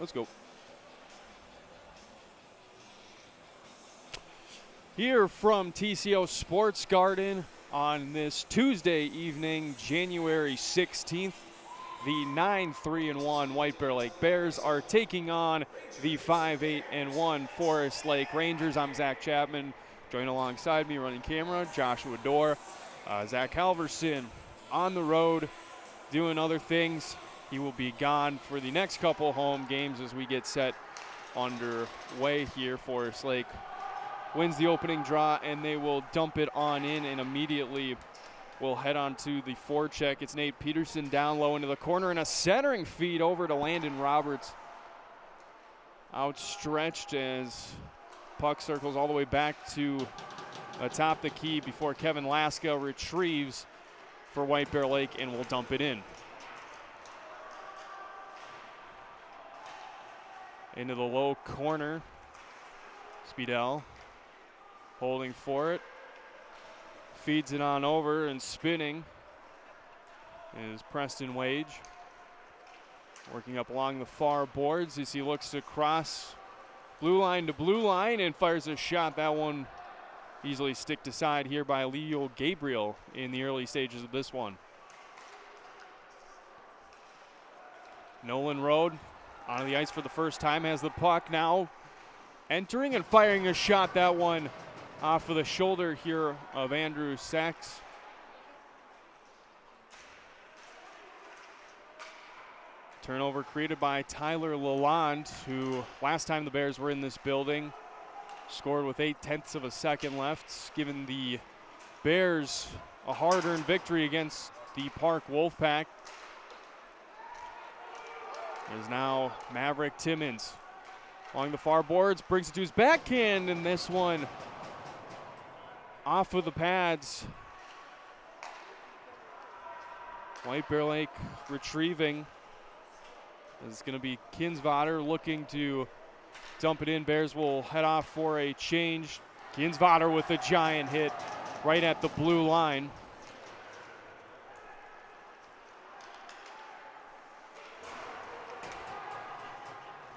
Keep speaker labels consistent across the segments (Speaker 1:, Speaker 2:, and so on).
Speaker 1: Let's go. Here from TCO Sports Garden on this Tuesday evening, January 16th, the 9-3-1 White Bear Lake Bears are taking on the 5-8-1 Forest Lake Rangers. I'm Zach Chapman. Joined alongside me, running camera, Joshua Dorr. Zach Halverson on the road doing other things. He will be gone for the next couple home games as we get set underway here. Forest Lake wins the opening draw, and they will dump it on in, and immediately we'll head on to the forecheck. It's Nate Peterson down low into the corner, and a centering feed over to Landon Roberts. Outstretched as puck circles all the way back to atop the key before Kevin Laska retrieves for White Bear Lake and will dump it in. Into the low corner. Speedell holding for it. Feeds it on over and spinning is Preston Wage. Working up along the far boards as he looks to cross blue line to blue line and fires a shot. That one easily sticked aside here by Leo Gabriel in the early stages of this one. Nolan Road on the ice for the first time, has the puck now, entering and firing a shot. That one off of the shoulder here of Andrew Sachs. Turnover created by Tyler Lalonde, who last time the Bears were in this building scored with 0.8 of a second left, giving the Bears a hard-earned victory against the Park Wolfpack. There's now Maverick Timmons along the far boards, brings it to his backhand, and this one off of the pads. White Bear Lake retrieving. It's going to be Kinsvater looking to dump it in. Bears will head off for a change. Kinsvater with a giant hit right at the blue line.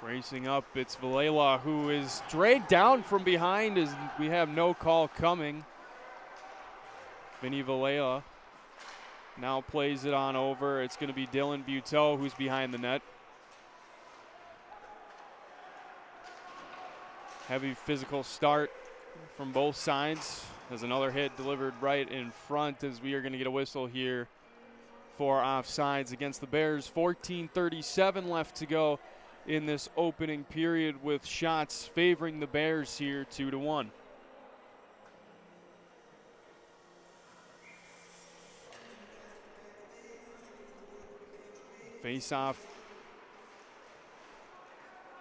Speaker 1: Racing up, it's Valela, who is dragged down from behind as we have no call coming. Vinny Valela now plays it on over. It's going to be Dylan Buteau who's behind the net. Heavy physical start from both sides. There's another hit delivered right in front as we are going to get a whistle here for offsides against the Bears. 14:37 left to go in this opening period with shots favoring the Bears here 2-1. Face-off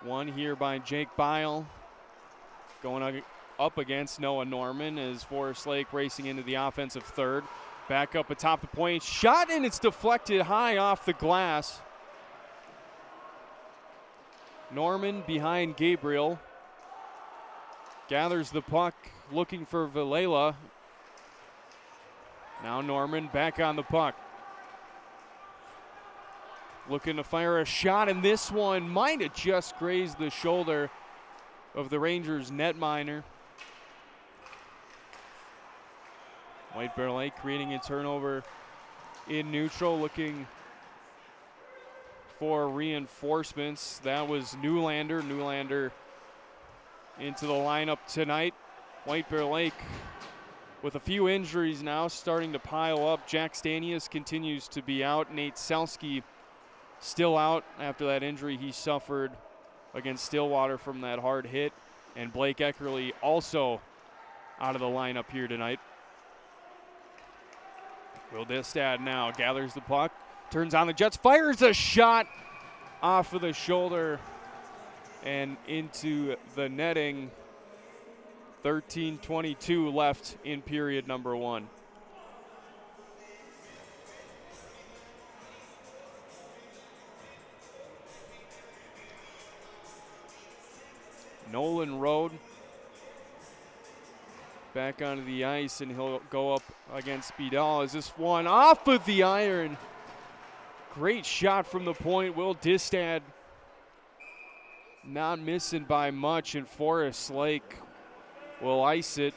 Speaker 1: one here by Jake Bile. Going up against Noah Norman as Forest Lake racing into the offensive third. Back up atop the point. Shot, and it's deflected high off the glass. Norman behind Gabriel. Gathers the puck, looking for Valela. Now Norman back on the puck. Looking to fire a shot, and this one might have just grazed the shoulder of the Rangers netminder. White Bear Lake creating a turnover in neutral, looking for reinforcements. That was Newlander. Newlander into the lineup tonight. White Bear Lake with a few injuries now starting to pile up. Jack Stanius continues to be out. Nate Selski still out after that injury he suffered against Stillwater from that hard hit. And Blake Eckerly also out of the lineup here tonight. Will Distad now gathers the puck, turns on the Jets, fires a shot off of the shoulder and into the netting. 13:22 left in period number one. Nolan Road back onto the ice, and he'll go up against Speedell. Is this one off of the iron? Great shot from the point. Will Distad not missing by much, and Forest Lake will ice it.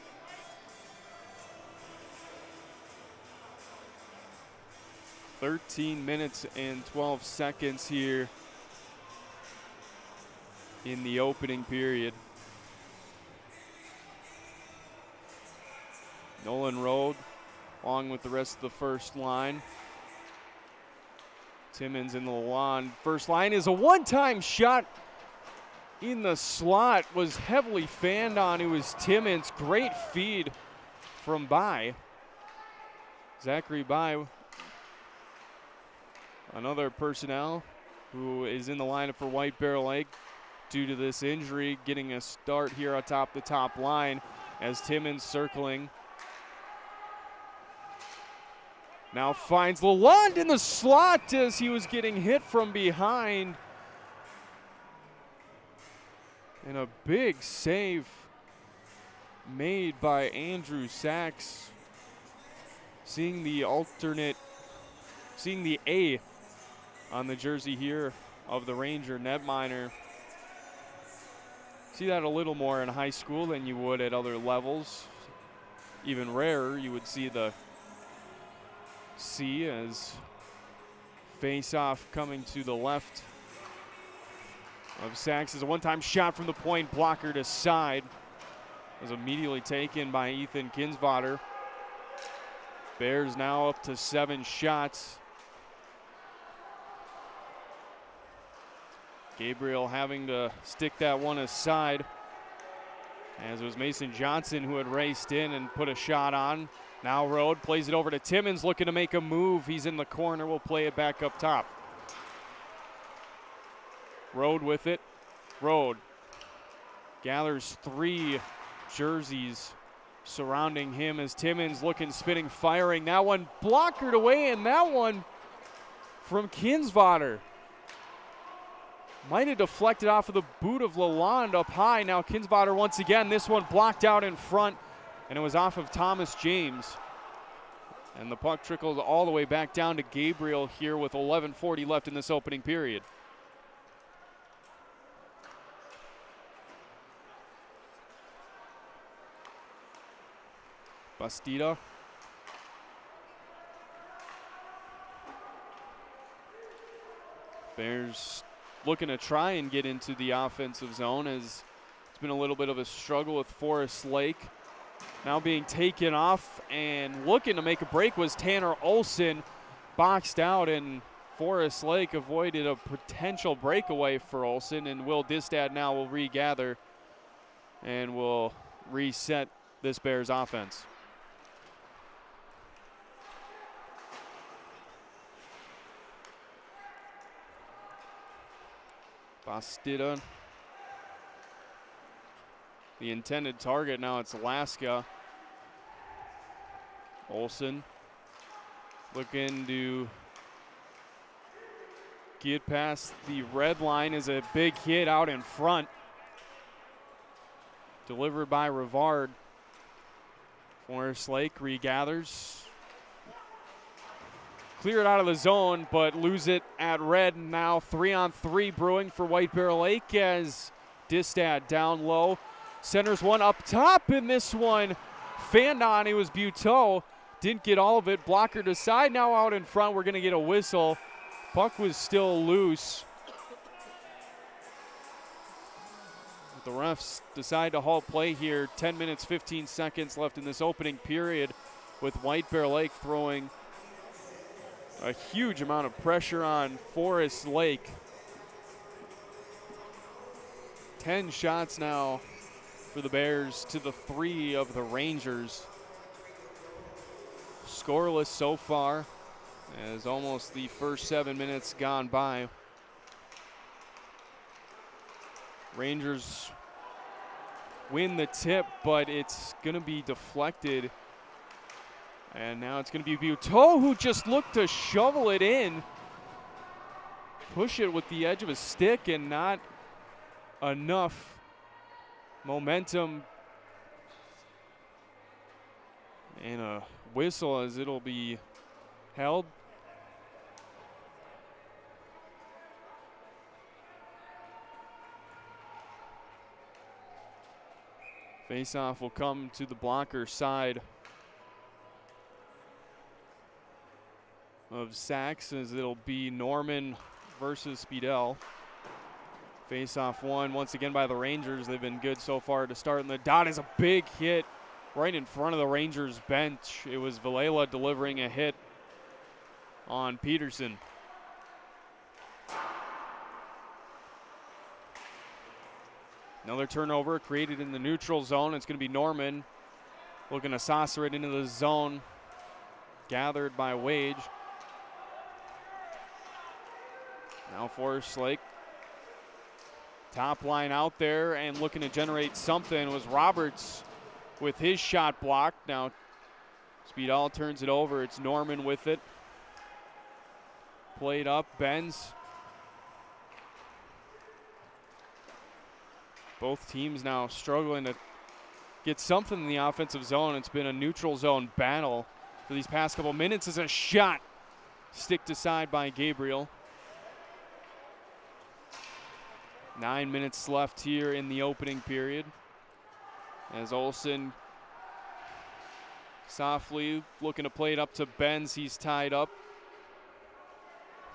Speaker 1: (13 minutes and 12 seconds here in the opening period. Nolan Road, along with the rest of the first line. Timmons in the lawn. First line is a one-time shot in the slot, was heavily fanned on. It was Timmons. Great feed from Bai. Zachary Bai, another personnel who is in the lineup for White Bear Lake due to this injury, getting a start here atop the top line as Timmons circling. Now finds Lalonde in the slot as he was getting hit from behind. And a big save made by Andrew Sachs. Seeing the A on the jersey here of the Ranger netminder. See that a little more in high school than you would at other levels. Even rarer, you would see the C as face-off coming to the left of Sachs. Is a one-time shot from the point, blocker to side. Was immediately taken by Ethan Kinsvater. Bears now up to 7 shots. Gabriel having to stick that one aside, as it was Mason Johnson who had raced in and put a shot on. Now Rode plays it over to Timmons, looking to make a move. He's in the corner. We'll play it back up top. Rode with it. Rode gathers 3 jerseys surrounding him as Timmons looking, spinning, firing. That one blockered away, and that one from Kinsvater might have deflected off of the boot of Lalonde up high. Now Kinsvater once again. This one blocked out in front, and it was off of Thomas James. And the puck trickled all the way back down to Gabriel here with 11:40 left in this opening period. Bastida. Bears looking to try and get into the offensive zone, as it's been a little bit of a struggle with Forest Lake. Now being taken off and looking to make a break was Tanner Olson, boxed out, and Forest Lake avoided a potential breakaway for Olson, and Will Distad now will regather and will reset this Bears offense. Bastida. The intended target, now it's Alaska. Olson looking to get past the red line, is a big hit out in front. Delivered by Rivard. Forest Lake regathers. Clear it out of the zone, but lose it at red. Now 3-on-3 brewing for White Bear Lake as Distad down low. Centers one up top, and this one fanned on. It was Buteau. Didn't get all of it. Blocker to side. Now out in front. We're going to get a whistle. Puck was still loose. The refs decide to halt play here. 10 minutes, 15 seconds left in this opening period, with White Bear Lake throwing a huge amount of pressure on Forest Lake. 10 shots now for the Bears to the 3 of the Rangers. Scoreless so far, as almost the first 7 minutes gone by. Rangers win the tip, but it's going to be deflected. And now it's going to be Buteau, who just looked to shovel it in. Push it with the edge of a stick, and not enough momentum. And a whistle as it'll be held. Face-off will come to the blocker side of Sachs, as it'll be Norman versus Speedell. Face-off won once again by the Rangers. They've been good so far to start, and the dot is a big hit right in front of the Rangers bench. It was Villela delivering a hit on Peterson. Another turnover created in the neutral zone. It's going to be Norman looking to saucer it into the zone. Gathered by Wage. Now Forest Lake. Top line out there and looking to generate something was Roberts with his shot blocked. Now Speedall turns it over. It's Norman with it. Played up, bends. Both teams now struggling to get something in the offensive zone. It's been a neutral zone battle for these past couple minutes. As a shot sticked aside by Gabriel. 9 minutes left here in the opening period. As Olsen softly looking to play it up to Benz. He's tied up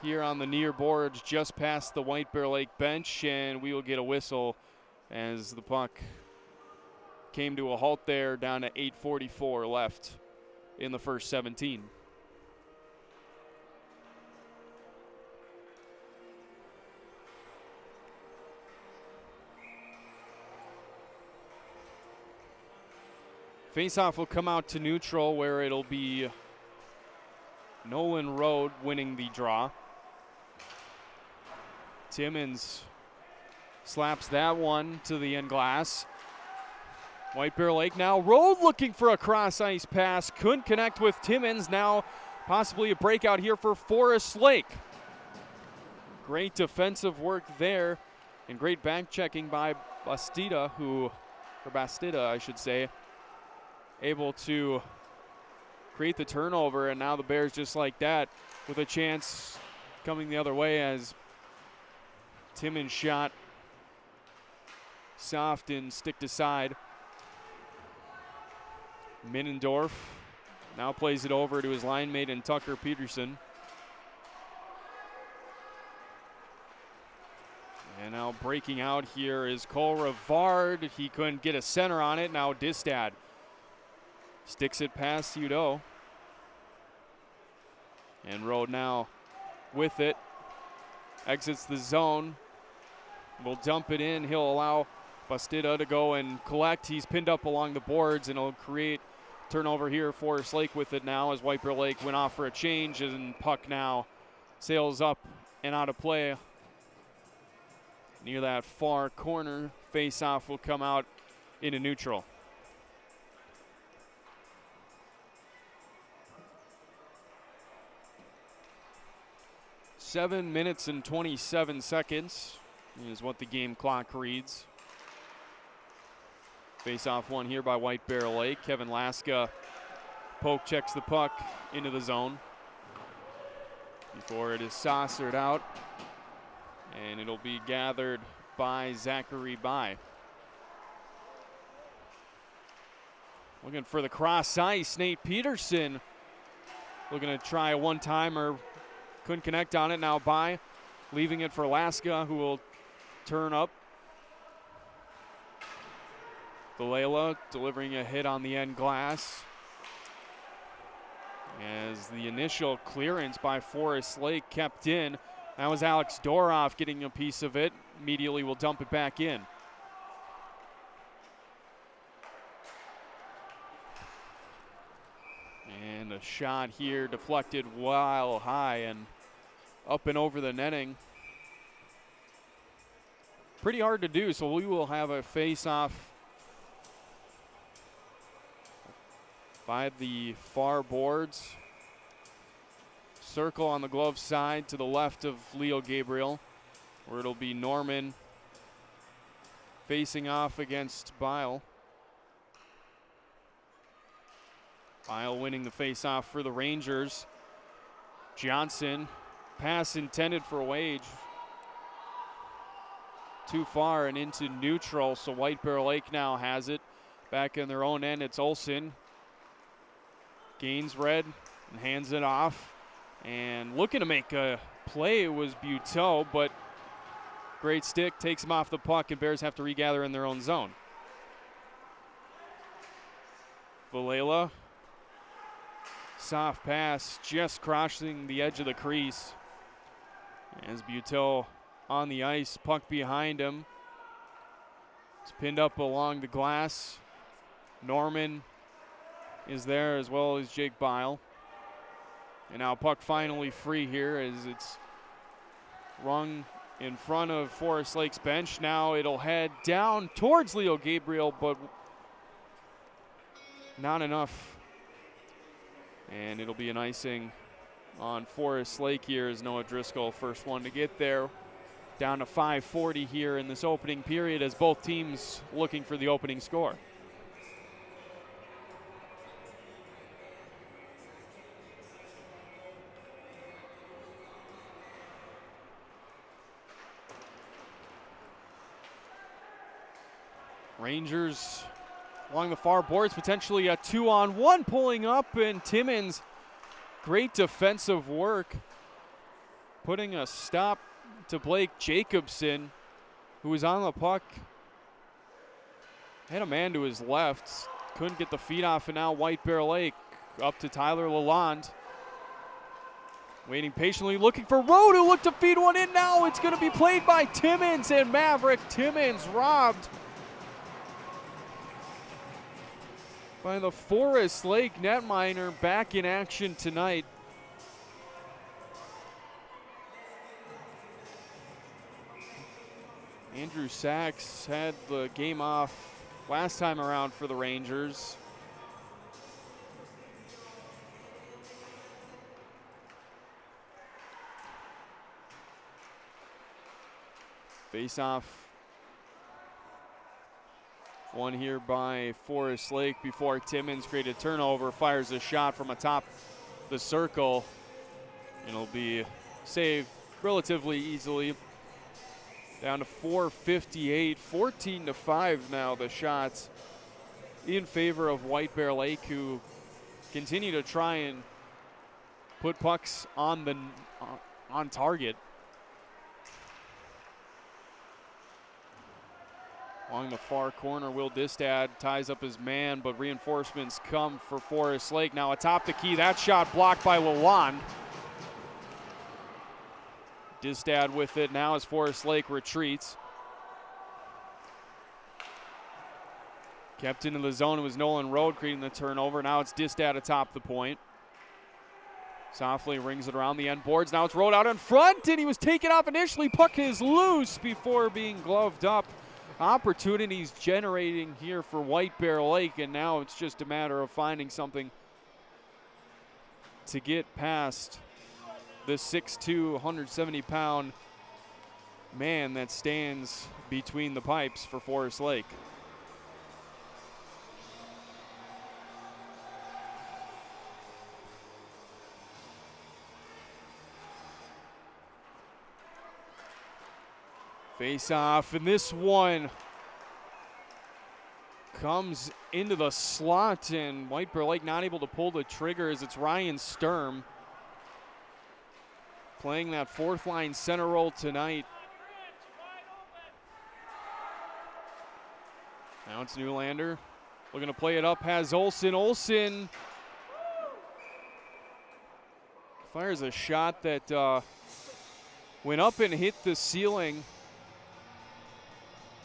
Speaker 1: here on the near boards just past the White Bear Lake bench, and we will get a whistle as the puck came to a halt there, down to 8:44 left in the first 17. Faceoff will come out to neutral, where it'll be Nolan Road winning the draw. Timmons slaps that one to the end glass. White Bear Lake now. Road looking for a cross-ice pass. Couldn't connect with Timmons. Now possibly a breakout here for Forest Lake. Great defensive work there and great back checking by Bastida, I should say, able to create the turnover. And now the Bears, just like that, with a chance coming the other way as Timmons' shot soft and sticked aside. Minnendorf now plays it over to his line mate and Tucker Peterson. And now breaking out here is Cole Rivard. He couldn't get a center on it. Now Distad sticks it past Udo. And Road now with it. Exits the zone. Will dump it in. He'll allow Bastida to go and collect. He's pinned up along the boards, and it'll create turnover here. Forest Lake with it now as White Bear Lake went off for a change, and puck now sails up and out of play near that far corner. Face-off will come out into neutral. Seven minutes and 27 seconds is what the game clock reads. Face-off one here by White Bear Lake. Kevin Laska poke checks the puck into the zone before it is saucered out, and it'll be gathered by Zachary Bai. Looking for the cross ice, Nate Peterson looking to try a one-timer. Couldn't connect on it. Now Bai leaving it for Laska, who will turn up. Villela delivering a hit on the end glass. As the initial clearance by Forest Lake kept in. That was Alex Doroff getting a piece of it. Immediately will dump it back in. And a shot here deflected while high and up and over the netting. Pretty hard to do, so we will have a face-off by the far boards. Circle on the glove side to the left of Leo Gabriel, where it'll be Norman facing off against Bile. Bile winning the face-off for the Rangers. Johnson, pass intended for Wage. Too far and into neutral, so White Bear Lake now has it. Back in their own end, it's Olsen. Gains red and hands it off. And looking to make a play was Buteau, but great stick, takes him off the puck, and Bears have to regather in their own zone. Valela, soft pass, just crossing the edge of the crease. As Buteau on the ice, puck behind him. It's pinned up along the glass. Norman is there as well as Jake Bile. And now puck finally free here as it's rung in front of Forest Lake's bench. Now it'll head down towards Leo Gabriel, but not enough. And it'll be an icing on Forest Lake here as Noah Driscoll, first one to get there. Down to 5:40 here in this opening period as both teams looking for the opening score. Rangers along the far boards, potentially a 2-on-1 pulling up, and Timmins, great defensive work, putting a stop to Blake Jacobson, who was on the puck. Had a man to his left, couldn't get the feed off, and now White Bear Lake up to Tyler Lalonde. Waiting patiently, looking for Rowe to look to feed one in. Now it's going to be played by Timmins, and Maverick Timmins robbed by the Forest Lake netminer, back in action tonight. Andrew Sachs had the game off last time around for the Rangers. Face-off one here by Forest Lake before Timmins created turnover, fires a shot from atop the circle, and it'll be saved relatively easily. Down to 4:58, 14-5 now the shots in favor of White Bear Lake, who continue to try and put pucks on target. Along the far corner, Will Distad ties up his man, but reinforcements come for Forest Lake. Now atop the key, that shot blocked by Lalonde. Distad with it now as Forest Lake retreats. Kept into the zone, it was Nolan Road creating the turnover. Now it's Distad atop the point. Softly rings it around the end boards. Now it's Road out in front, and he was taken off initially. Puck is loose before being gloved up. Opportunities generating here for White Bear Lake, and now it's just a matter of finding something to get past the 6'2", 170-pound man that stands between the pipes for Forest Lake. Face off, and this one comes into the slot, and White Bear Lake not able to pull the trigger as it's Ryan Sturm playing that fourth line center role tonight. Now it's Newlander looking to play it up, has Olsen. Olsen fires a shot that went up and hit the ceiling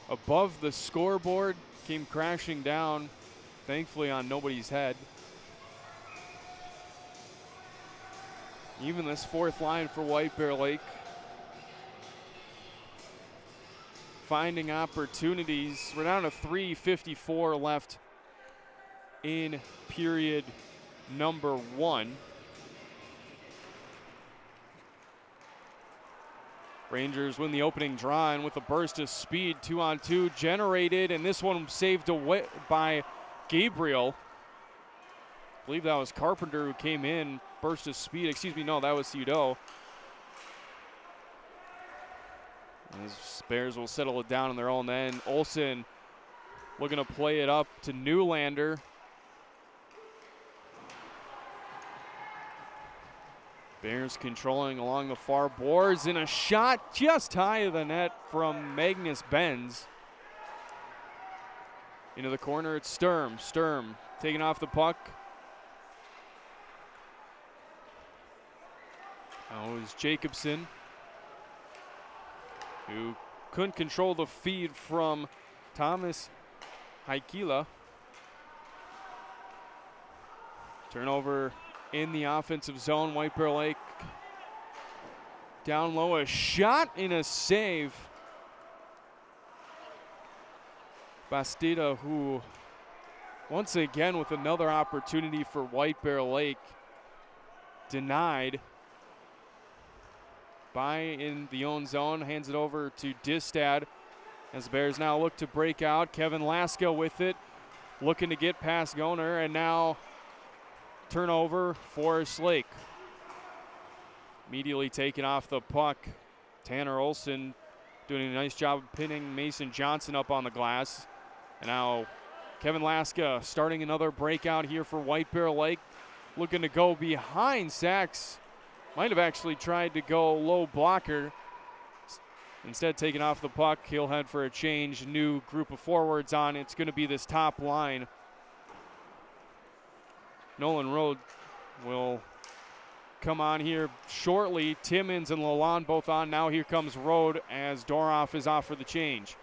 Speaker 1: above the scoreboard, came crashing down, thankfully on nobody's head. Even this fourth line for White Bear Lake finding opportunities. We're down to 3:54 left in period number 1. Rangers win the opening draw, and with a burst of speed, 2-on-2 generated, and this one saved away by Gabriel. I believe that was Carpenter who came in, burst of speed, no, that was Udo. As Bears will settle it down on their own end. Olsen looking to play it up to Newlander. Bears controlling along the far boards, and a shot just high of the net from Magnus Benz. Into the corner, it's Sturm. Sturm taking off the puck. Now it was Jacobson, who couldn't control the feed from Thomas Haikila. Turnover in the offensive zone. White Bear Lake down low, a shot and a save. Bastida, who once again with another opportunity for White Bear Lake, denied. By in the own zone, hands it over to Distad as the Bears now look to break out. Kevin Laska with it, looking to get past Goner, and now turnover, Forest Lake. Immediately taking off the puck. Tanner Olson doing a nice job of pinning Mason Johnson up on the glass. And now Kevin Laska starting another breakout here for White Bear Lake. Looking to go behind Sachs. Might have actually tried to go low blocker. Instead, taking off the puck, he'll head for a change. New group of forwards on. It's going to be this top line. Nolan Road will come on here shortly. Timmins and Lalonde both on. Now here comes Road as Doroff is off for the change.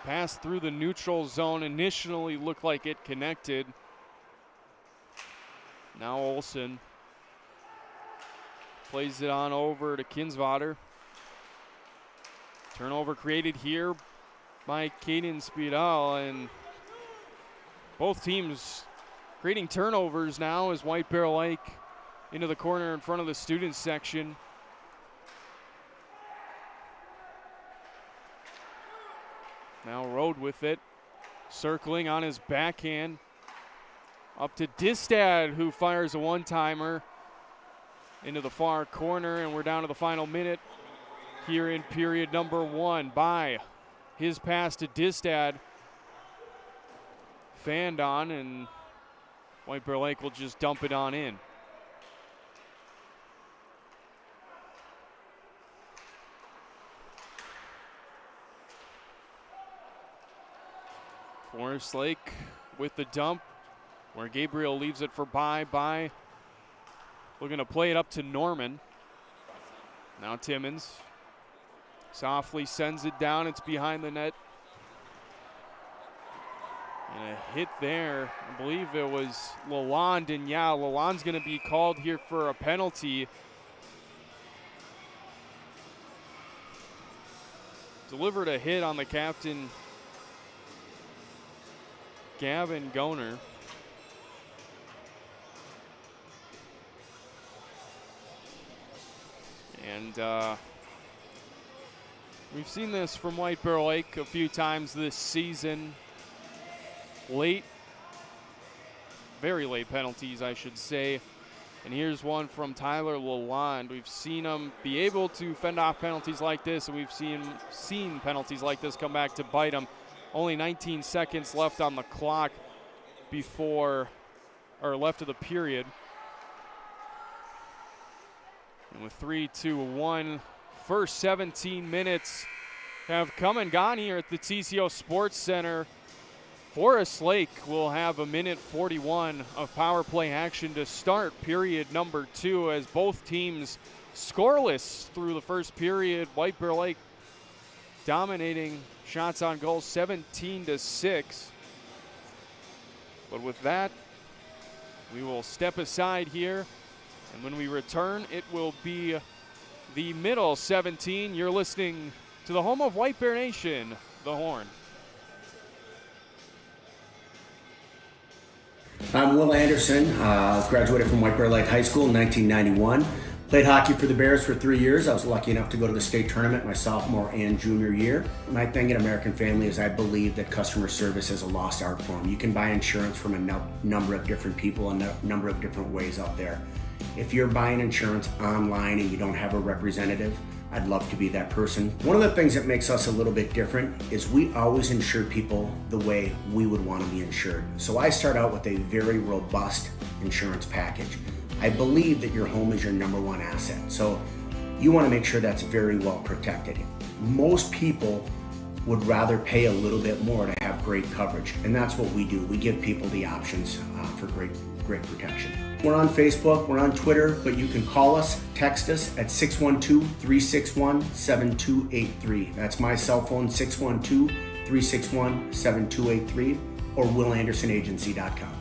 Speaker 1: Pass through the neutral zone. Initially looked like it connected. Now Olsen plays it on over to Kinsvater. Turnover created here by Caden Spiedel, and both teams creating turnovers now as White Bear Lake into the corner in front of the students section. Now Road with it, circling on his backhand. Up to Distad, who fires a one-timer into the far corner, and we're down to the final minute here in period number one. By his pass to Distad, fanned on, and White Bear Lake will just dump it on in. Forest Lake with the dump, where Gabriel leaves it for By. Looking to play it up to Norman. Now Timmins softly sends it down. It's behind the net. And a hit there. I believe it was Lalonde. And yeah, Lalonde's going to be called here for a penalty. Delivered a hit on the captain, Gavin Goner. And we've seen this from White Bear Lake a few times this season. Late, very late penalties, I should say. And here's one from Tyler Lalonde. We've seen him be able to fend off penalties like this, and we've seen penalties like this come back to bite him. Only 19 seconds left on the clock left of the period. And with 3-2-1, first 17 minutes have come and gone here at the TCO Sports Center. Forest Lake will have 1:41 of power play action to start period number two, as both teams scoreless through the first period. White Bear Lake dominating shots on goal 17-6. But with that, we will step aside here, and when we return, it will be the middle 17. You're listening to the home of White Bear Nation, The Horn.
Speaker 2: I'm Will Anderson. Graduated from White Bear Lake High School in 1991. Played hockey for the Bears for 3 years. I was lucky enough to go to the state tournament my sophomore and junior year. My thing at American Family is I believe that customer service is a lost art form. You can buy insurance from a number of different people and a number of different ways out there. If you're buying insurance online and you don't have a representative, I'd love to be that person. One of the things that makes us a little bit different is we always insure people the way we would want to be insured. So I start out with a very robust insurance package. I believe that your home is your number one asset. So you want to make sure that's very well protected. Most people would rather pay a little bit more to have great coverage, and that's what we do. We give people the options for great protection. We're on Facebook, we're on Twitter, but you can call us, text us at 612-361-7283. That's my cell phone, 612-361-7283, or willandersonagency.com.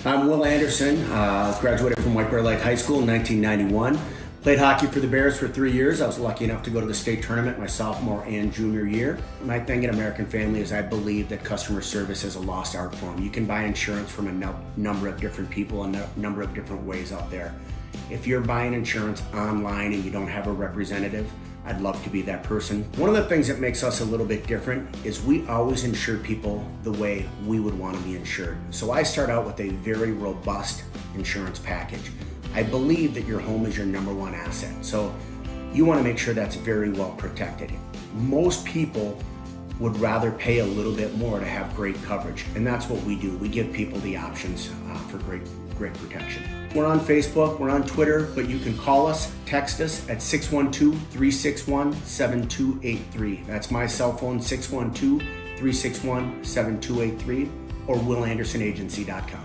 Speaker 2: I'm Will Anderson, graduated from White Bear Lake High School in 1991. Played hockey for the Bears for 3 years. I was lucky enough to go to the state tournament my sophomore and junior year. My thing at American Family is I believe that customer service is a lost art form. You can buy insurance from a number of different people and a number of different ways out there. If you're buying insurance online and you don't have a representative, I'd love to be that person. One of the things that makes us a little bit different is we always insure people the way we would want to be insured. So I start out with a very robust insurance package. I believe that your home is your number one asset. So you want to make sure that's very well protected. Most people would rather pay a little bit more to have great coverage, and that's what we do. We give people the options for great protection. We're on Facebook, we're on Twitter, but you can call us, text us at 612-361-7283. That's my cell phone, 612-361-7283, or willandersonagency.com.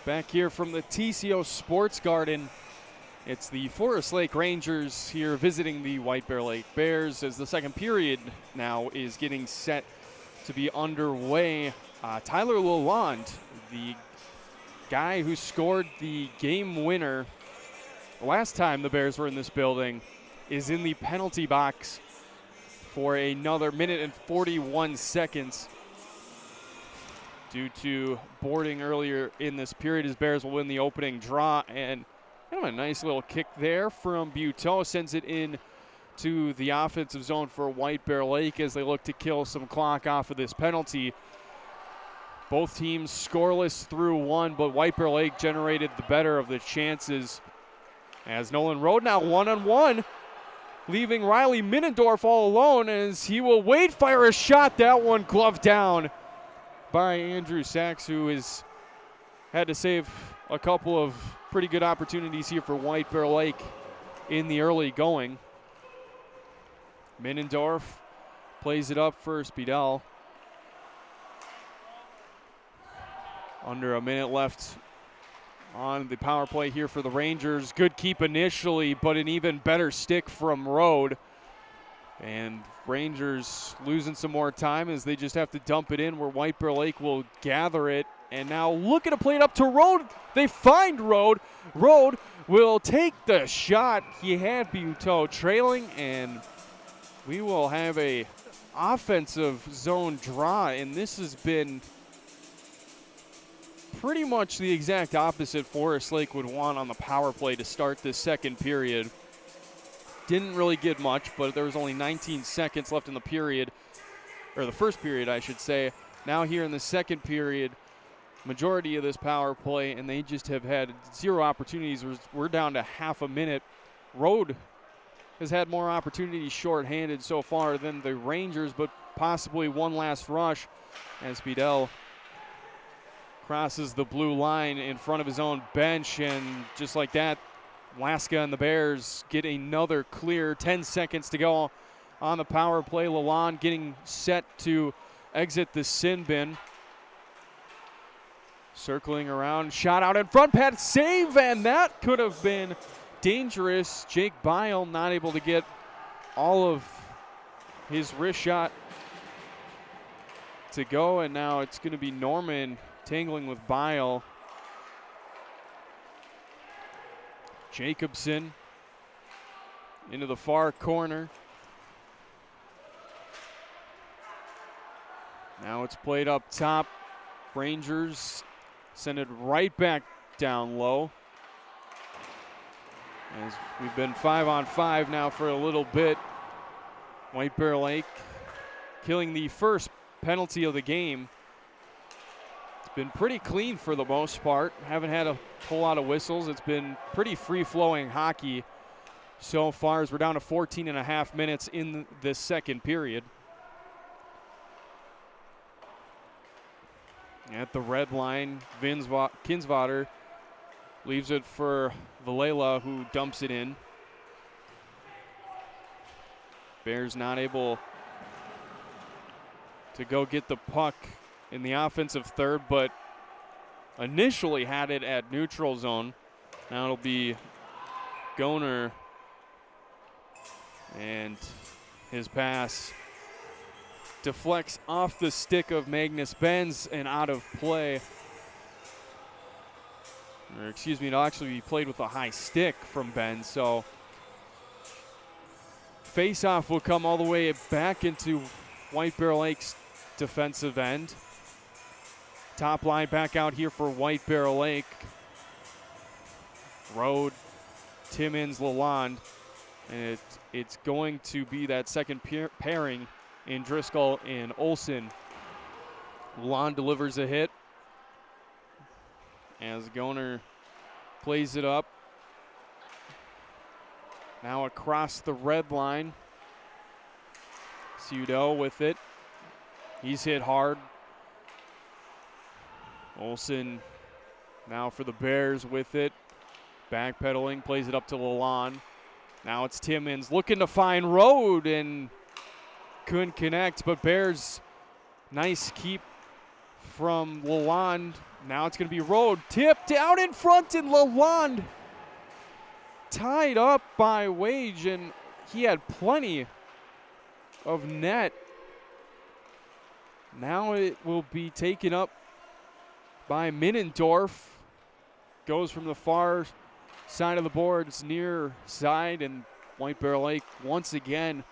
Speaker 1: Back here from the TCO Sports Garden, it's the Forest Lake Rangers here visiting the White Bear Lake Bears as the second period now is getting set to be underway. Tyler Lalonde, the guy who scored the game winner last time the Bears were in this building, is in the penalty box for another minute and 41 seconds. Due to boarding earlier in this period, his Bears will win the opening draw. And kind of a nice little kick there from Buteau, sends it in to the offensive zone for White Bear Lake as they look to kill some clock off of this penalty. Both teams scoreless through one, but White Bear Lake generated the better of the chances as Nolan Road now one-on-one, leaving Riley Minnendorf all alone as he will wait, fire a shot, that one gloved down by Andrew Sachs, who has had to save a couple of pretty good opportunities here for White Bear Lake in the early going. Minnendorf plays it up for Spidel. Under a minute left on the power play here for the Rangers. Good keep initially, but an even better stick from Road. And Rangers losing some more time as they just have to dump it in where White Bear Lake will gather it. And now looking to play it up to Road. They find Road. Road will take the shot. He had Buteau trailing, and we will have a offensive zone draw. And this has been pretty much the exact opposite Forest Lake would want on the power play to start this second period. Didn't really get much, but there was only 19 seconds left in the period, or the first period, I should say. Now here in the second period, majority of this power play, and they just have had zero opportunities. We're down to half a minute. Road has had more opportunities shorthanded so far than the Rangers, but possibly one last rush as Spidel crosses the blue line in front of his own bench, and just like that, Laska and the Bears get another clear. 10 seconds to go on the power play. Lalonde getting set to exit the sin bin. Circling around, shot out in front, pad save, and that could have been dangerous. Jake Bile not able to get all of his wrist shot to go, and now it's going to be Norman tangling with Bile. Jacobson into the far corner. Now it's played up top. Rangers send it right back down low. As we've been 5-on-5 now for a little bit. White Bear Lake killing the first penalty of the game. It's been pretty clean for the most part. Haven't had a whole lot of whistles. It's been pretty free-flowing hockey so far as we're down to 14 and a half minutes in this second period. At the red line, Kinsvater leaves it for Valela, who dumps it in. Bears not able to go get the puck in the offensive third, but initially had it at neutral zone. Now it'll be Goner, and his pass deflects off the stick of Magnus Benz and out of play. Or excuse me, it'll actually be played with a high stick from Benz. So face-off will come all the way back into White Bear Lake's defensive end. Top line back out here for White Bear Lake. Road, Timmins, Lalonde. And it's going to be that second pairing in Driscoll and Olsen. Lalonde delivers a hit as Goner plays it up. Now across the red line. Sudo with it. He's hit hard. Olsen now for the Bears with it. Backpedaling, plays it up to Lalonde. Now it's Timmins looking to find Road and couldn't connect, but Bears, nice keep from Lalonde. Now it's going to be Rode. Tipped out in front, and Lalonde tied up by Wage, and he had plenty of net. Now it will be taken up by Minnendorf. Goes from the far side of the boards, near side, and White Bear Lake once again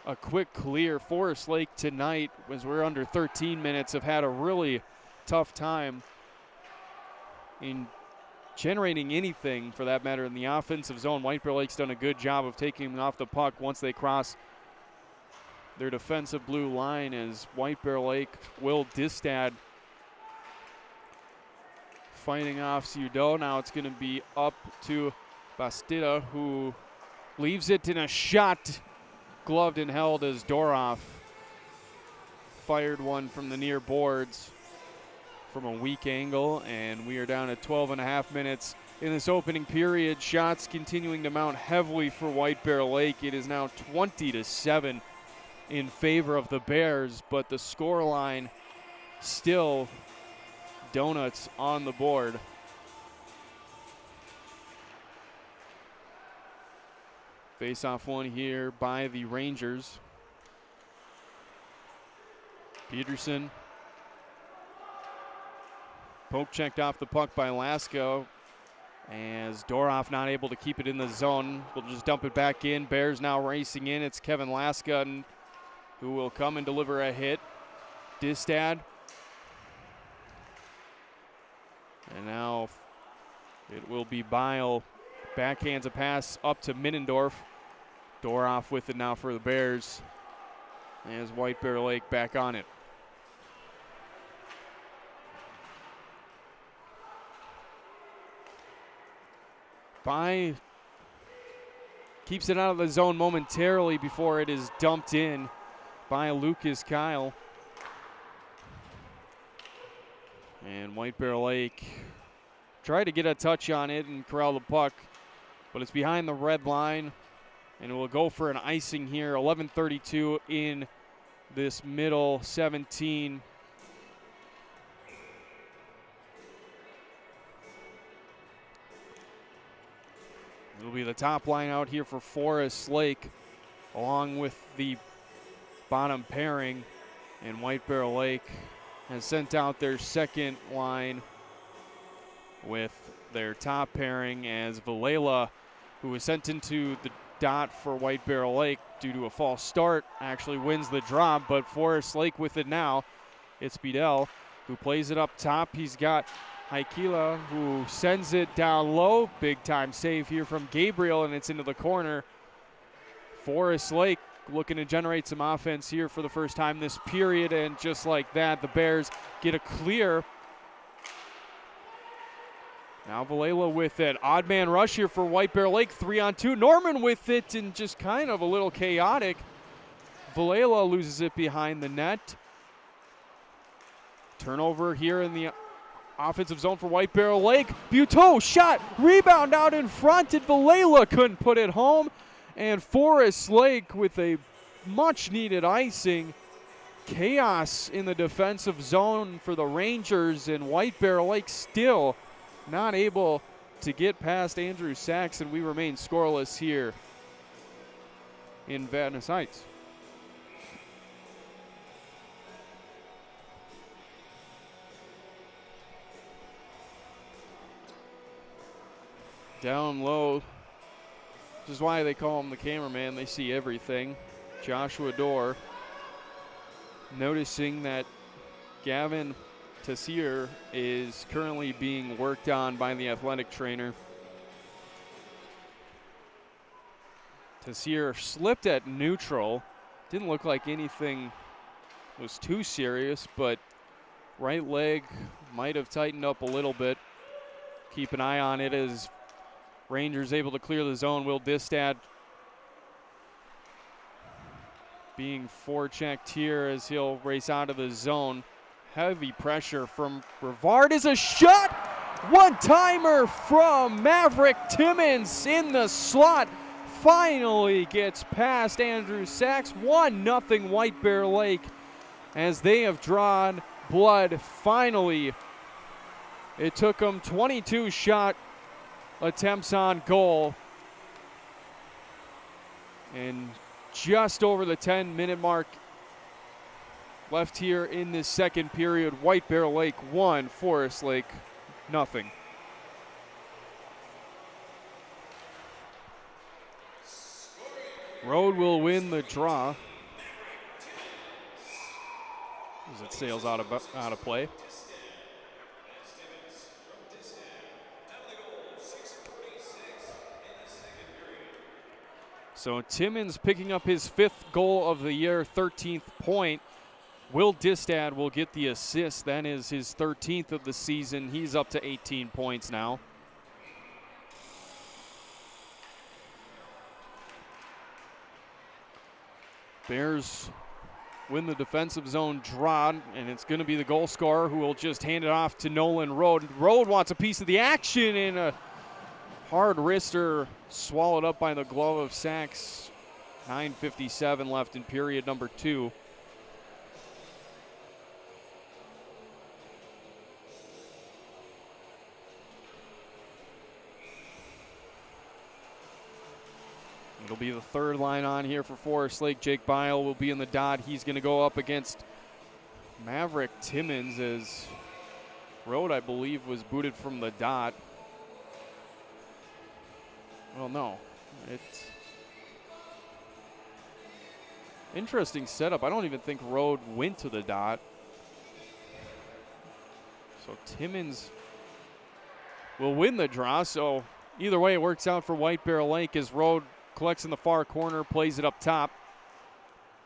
Speaker 1: a quick clear. Forest Lake tonight, as we're under 13 minutes, have had a really tough time in generating anything, for that matter, in the offensive zone. White Bear Lake's done a good job of taking them off the puck once they cross their defensive blue line, as White Bear Lake, Will Distad fighting off Sudo. Now it's going to be up to Bastida, who leaves it in a shot, gloved and held as Doroff fired one from the near boards from a weak angle, and we are down at 12.5 minutes in this opening period. Shots continuing to mount heavily for White Bear Lake. It is now 20-7 in favor of the Bears, but the score line still donuts on the board. Face-off one here by the Rangers. Peterson. Poke checked off the puck by Lasko, as Doroff not able to keep it in the zone. We'll just dump it back in. Bears now racing in. It's Kevin Laska who will come and deliver a hit. Distad. And now it will be Bile. Backhands a pass up to Minnendorf. Doroff with it now for the Bears, as White Bear Lake back on it. Bye keeps it out of the zone momentarily before it is dumped in by Lucas Kyle. And White Bear Lake tried to get a touch on it and corral the puck, but it's behind the red line, and it will go for an icing here. 11:32 in this middle 17. It'll be the top line out here for Forest Lake, along with the bottom pairing, and White Bear Lake has sent out their second line with their top pairing, as Valela, who was sent into the dot for White Bear Lake due to a false start, actually wins the drop, but Forest Lake with it now. It's Bedell who plays it up top. He's got Haikila, who sends it down low. Big time save here from Gabriel, and it's into the corner. Forest Lake looking to generate some offense here for the first time this period, and just like that, the Bears get a clear. Now Valela with it. Odd man rush here for White Bear Lake. 3-on-2. Norman with it, and just kind of a little chaotic. Valela loses it behind the net. Turnover here in the offensive zone for White Bear Lake. Buteau shot, rebound out in front, and Valela couldn't put it home. And Forest Lake with a much needed icing. Chaos in the defensive zone for the Rangers, and White Bear Lake still not able to get past Andrew Sachs, and we remain scoreless here in Vadnais Heights. Down low, this is why they call him the cameraman. They see everything. Joshua Dorr noticing that Gavin Tessier is currently being worked on by the athletic trainer. Tessier slipped at neutral. Didn't look like anything was too serious, but right leg might have tightened up a little bit. Keep an eye on it as Rangers able to clear the zone. Will Distad being forechecked here as he'll race out of the zone. Heavy pressure from Brevard is a shot. One-timer from Maverick Timmons in the slot. Finally gets past Andrew Sachs. 1-0 White Bear Lake, as they have drawn blood finally. It took them 22 shot attempts on goal. And just over the 10-minute mark left here in this second period. White Bear Lake 1, Forest Lake nothing. Road will win the draw as it sails out of play. So Timmins picking up his 5th goal of the year, 13th point. Will Distad will get the assist. That is his 13th of the season. He's up to 18 points now. Bears win the defensive zone draw, and it's going to be the goal scorer who will just hand it off to Nolan Road. Road wants a piece of the action, and a hard wrister swallowed up by the glove of Sachs. 9:57 left in period number 2. It'll be the third line on here for Forest Lake. Jake Bile will be in the dot. He's going to go up against Maverick Timmins, as Road, I believe, was booted from the dot. Well, no. It's interesting setup. I don't even think Road went to the dot. So Timmins will win the draw. So either way, it works out for White Bear Lake as Road collects in the far corner, plays it up top.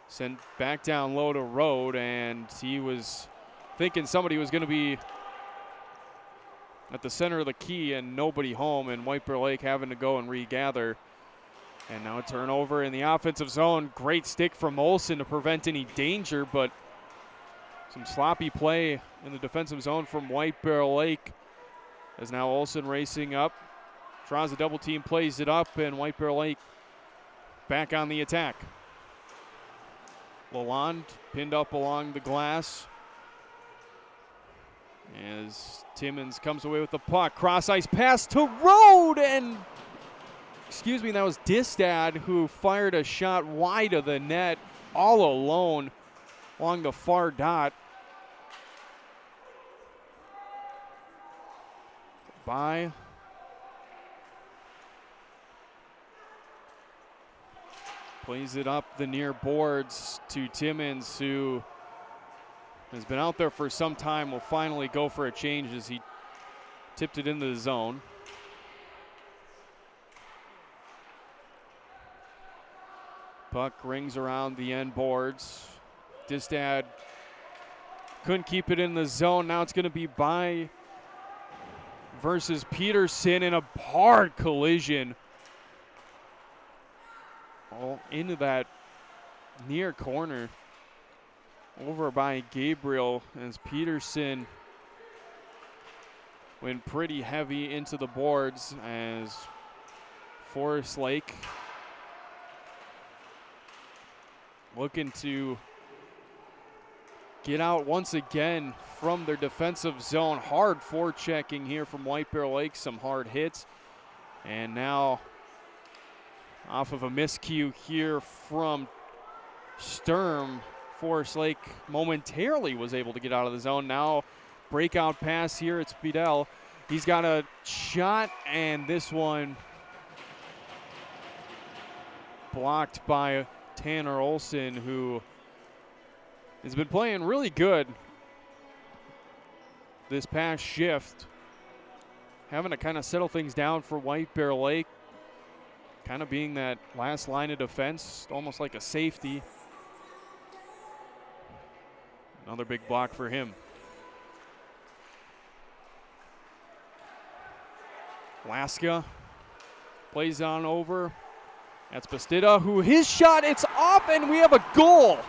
Speaker 1: Sent back down low to Road, and he was thinking somebody was going to be at the center of the key and nobody home, and White Bear Lake having to go and regather. And now a turnover in the offensive zone. Great stick from Olsen to prevent any danger, but some sloppy play in the defensive zone from White Bear Lake. As now Olsen racing up, draws a double team, plays it up, and White Bear Lake back on the attack. Lalonde pinned up along the glass as Timmins comes away with the puck. Cross ice pass to Road, and that was Distad who fired a shot wide of the net all alone along the far dot. By plays it up the near boards to Timmins, who has been out there for some time, will finally go for a change as he tipped it into the zone. Puck rings around the end boards. Distad couldn't keep it in the zone. Now it's going to be By versus Peterson in a hard collision. All into that near corner over by Gabriel, as Peterson went pretty heavy into the boards, as Forest Lake looking to get out once again from their defensive zone. Hard forechecking here from White Bear Lake, some hard hits. And now off of a miscue here from Sturm, Forest Lake momentarily was able to get out of the zone. Now breakout pass here, it's Bedell. He's got a shot, and this one blocked by Tanner Olsen, who has been playing really good this past shift. Having to kind of settle things down for White Bear Lake. Kind of being that last line of defense, almost like a safety. Another big block for him. Laska plays on over. That's Bastida, who his shot, it's off, and we have a goal.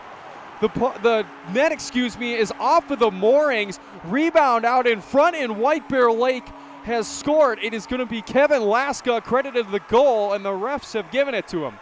Speaker 1: The net, is off of the moorings. Rebound out in front, and White Bear Lake has scored. It is going to be Kevin Laska credited the goal, and the refs have given it to him.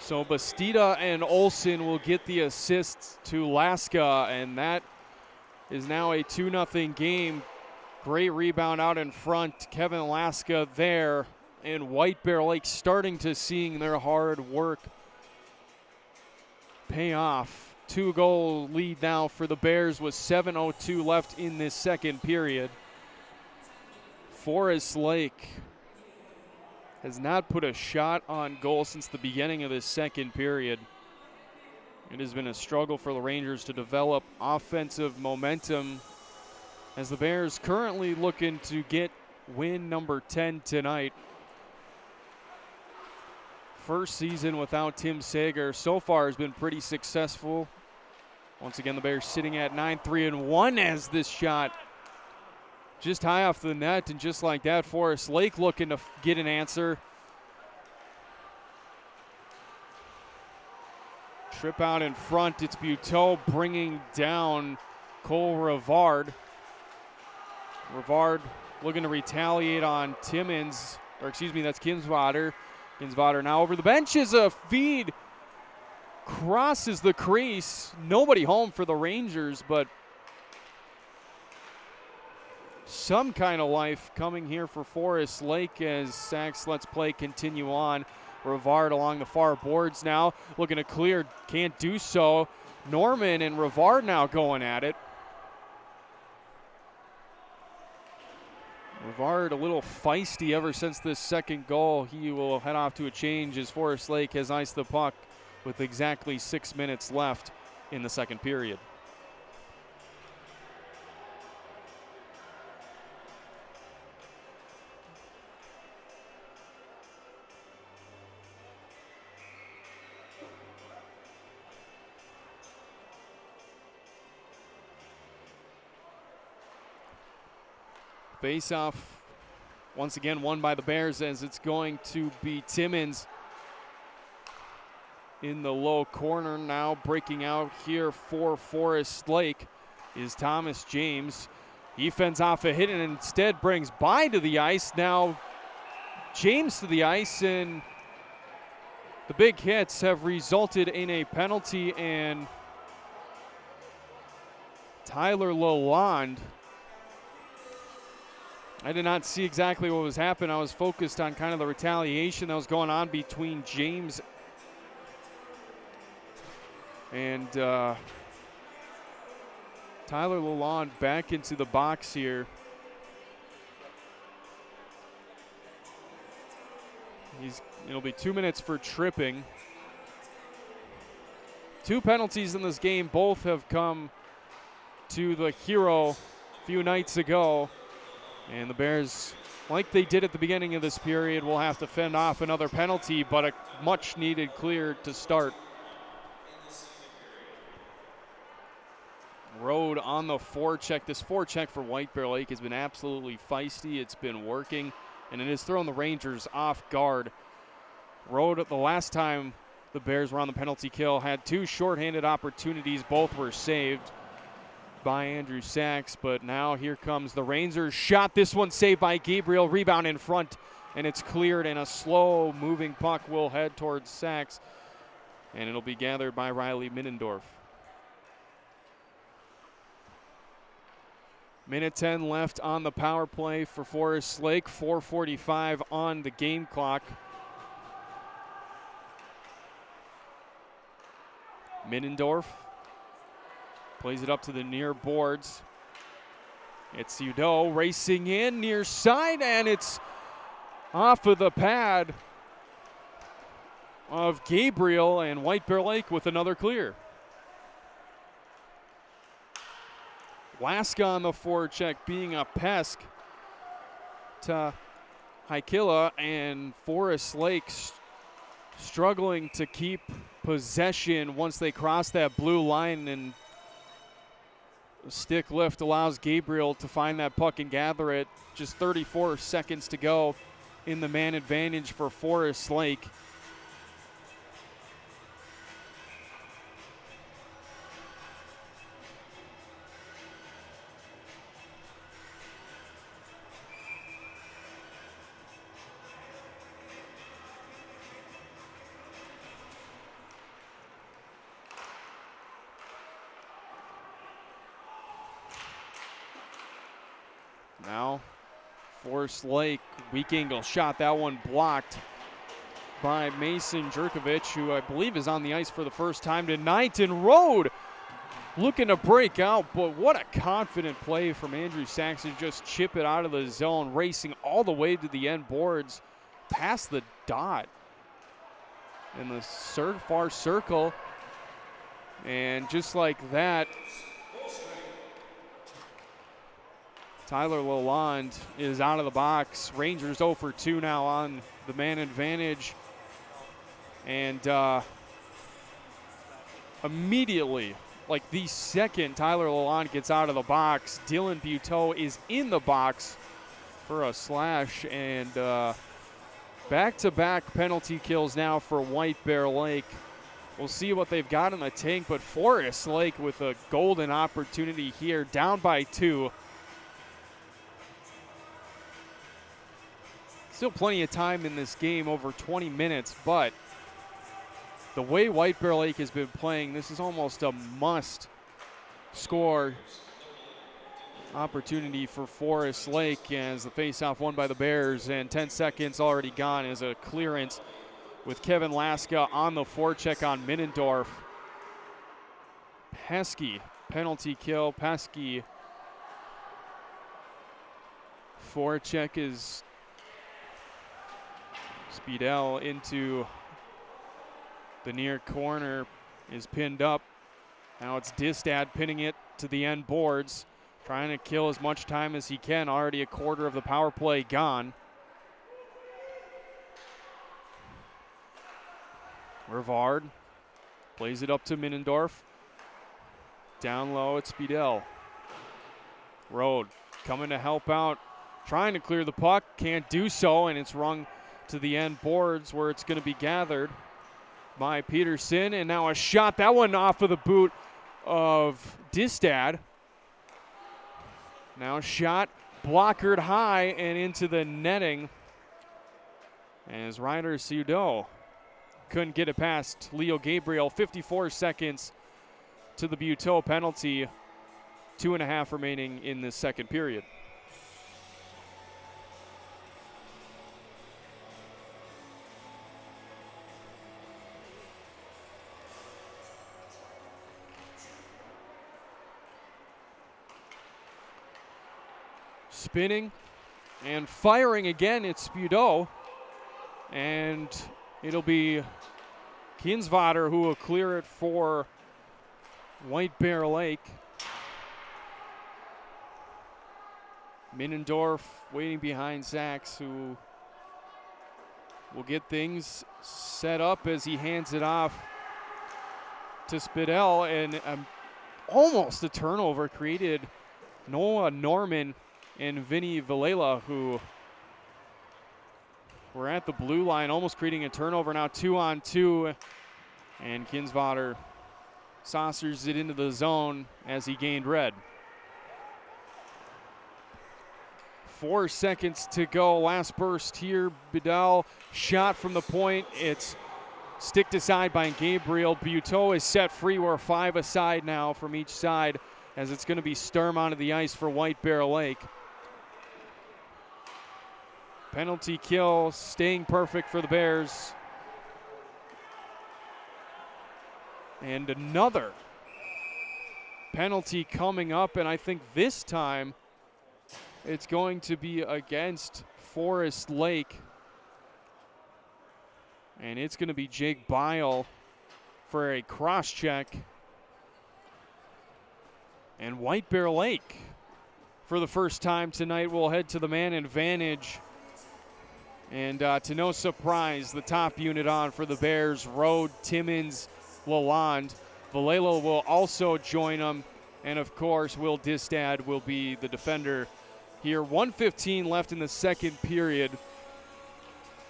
Speaker 1: So Bastida and Olsen will get the assists to Laska, and that is now a 2-0 game. Great rebound out in front. Kevin Laska there, and White Bear Lake starting to seeing their hard work pay off. 2-goal lead now for the Bears with 7:02 left in this second period. Forest Lake has not put a shot on goal since the beginning of this second period. It has been a struggle for the Rangers to develop offensive momentum, as the Bears currently looking to get win number 10 tonight. First season without Tim Sager so far has been pretty successful. Once again, the Bears sitting at 9-3-1 as this shot just high off the net, and just like that, Forest Lake looking to get an answer. Trip out in front, it's Buteau bringing down Cole Rivard. Rivard looking to retaliate on Timmins, or excuse me, that's Kinsvater. Kinsvater now over the bench is a feed. Crosses the crease. Nobody home for the Rangers, but some kind of life coming here for Forest Lake as Sachs lets play continue on. Rivard along the far boards now, looking to clear, can't do so. Norman and Rivard now going at it. Rivard a little feisty ever since this second goal. He will head off to a change as Forest Lake has iced the puck with exactly 6 minutes left in the second period. Face-off once again won by the Bears, as it's going to be Timmins in the low corner. Now breaking out here for Forest Lake is Thomas James. He fends off a hit and instead brings by to the ice. Now James to the ice, and the big hits have resulted in a penalty, and Tyler Lalonde, I did not see exactly what was happening. I was focused on kind of the retaliation that was going on between James and Tyler Lalonde back into the box here. It'll be 2 minutes for tripping. 2 penalties in this game. Both have come to the Hero a few nights ago. And the Bears, like they did at the beginning of this period, will have to fend off another penalty, but a much-needed clear to start. Rode on the forecheck. This forecheck for White Bear Lake has been absolutely feisty. It's been working, and it has thrown the Rangers off guard. Rode, the last time the Bears were on the penalty kill, had 2 shorthanded opportunities. Both were saved by Andrew Sachs, but now here comes the Rangers shot. This one saved by Gabriel. Rebound in front, and it's cleared, and a slow-moving puck will head towards Sachs, and it'll be gathered by Riley Minnendorf. Minute 10 left on the power play for Forest Lake. 4:45 on the game clock. Minnendorf plays it up to the near boards. It's Udo racing in near side, and it's off of the pad of Gabriel, and White Bear Lake with another clear. Laska on the forecheck being a pest to Haikila, and Forest Lake struggling to keep possession once they cross that blue line, and a stick lift allows Gabriel to find that puck and gather it. Just 34 seconds to go in the man advantage for Forest Lake. Now, Forest Lake, weak angle shot. That one blocked by Mason Jerkovich, who I believe is on the ice for the first time tonight. And Rode looking to break out, but what a confident play from Andrew Saxon. Just chip it out of the zone, racing all the way to the end boards, past the dot in the far circle. And just like that, Tyler Lalonde is out of the box. Rangers 0 for 2 now on the man advantage. And immediately, like the second Tyler Lalonde gets out of the box, Dylan Buteau is in the box for a slash. And back-to-back penalty kills now for White Bear Lake. We'll see what they've got in the tank, but Forest Lake with a golden opportunity here, down by 2. Still plenty of time in this game, over 20 minutes, but the way White Bear Lake has been playing, this is almost a must-score opportunity for Forest Lake as the faceoff won by the Bears, and 10 seconds already gone as a clearance with Kevin Laska on the forecheck on Middendorf. Pesky penalty kill. Pesky forecheck is Speedell into the near corner, is pinned up. Now it's Distad pinning it to the end boards, trying to kill as much time as he can. Already a quarter of the power play gone. Rivard plays it up to Middendorf. Down low at Speedell. Rode coming to help out, trying to clear the puck, can't do so, and it's rung to the end boards where it's going to be gathered by Peterson. And now a shot, that one off of the boot of Distad. Now shot blockered high and into the netting as Ryder Sudo couldn't get it past Leo Gabriel. 54 seconds to the Buteau penalty. 2.5 remaining in the second period. Spinning and firing again, it's Buteau. And it'll be Kinsvater who will clear it for White Bear Lake. Middendorf waiting behind Sachs, who will get things set up as he hands it off to Spidell. And almost a turnover created Noah Norman and Vinny Villela, who were at the blue line, almost creating a turnover. Now 2-on-2, and Kinsvater saucers it into the zone as he gained red. 4 seconds to go. Last burst here. Bedell shot from the point. It's sticked aside by Gabriel. Buteau is set free. We're 5 aside now from each side as it's going to be Sturm onto the ice for White Bear Lake. Penalty kill staying perfect for the Bears. And another penalty coming up, and I think this time it's going to be against Forest Lake. And it's going to be Jake Bile for a cross check. And White Bear Lake, for the first time tonight, will head to the man advantage. And to no surprise, the top unit on for the Bears, Rode, Timmins, Lalonde. Vallejo will also join them. And of course, Will Distad will be the defender here. 1:15 left in the second period.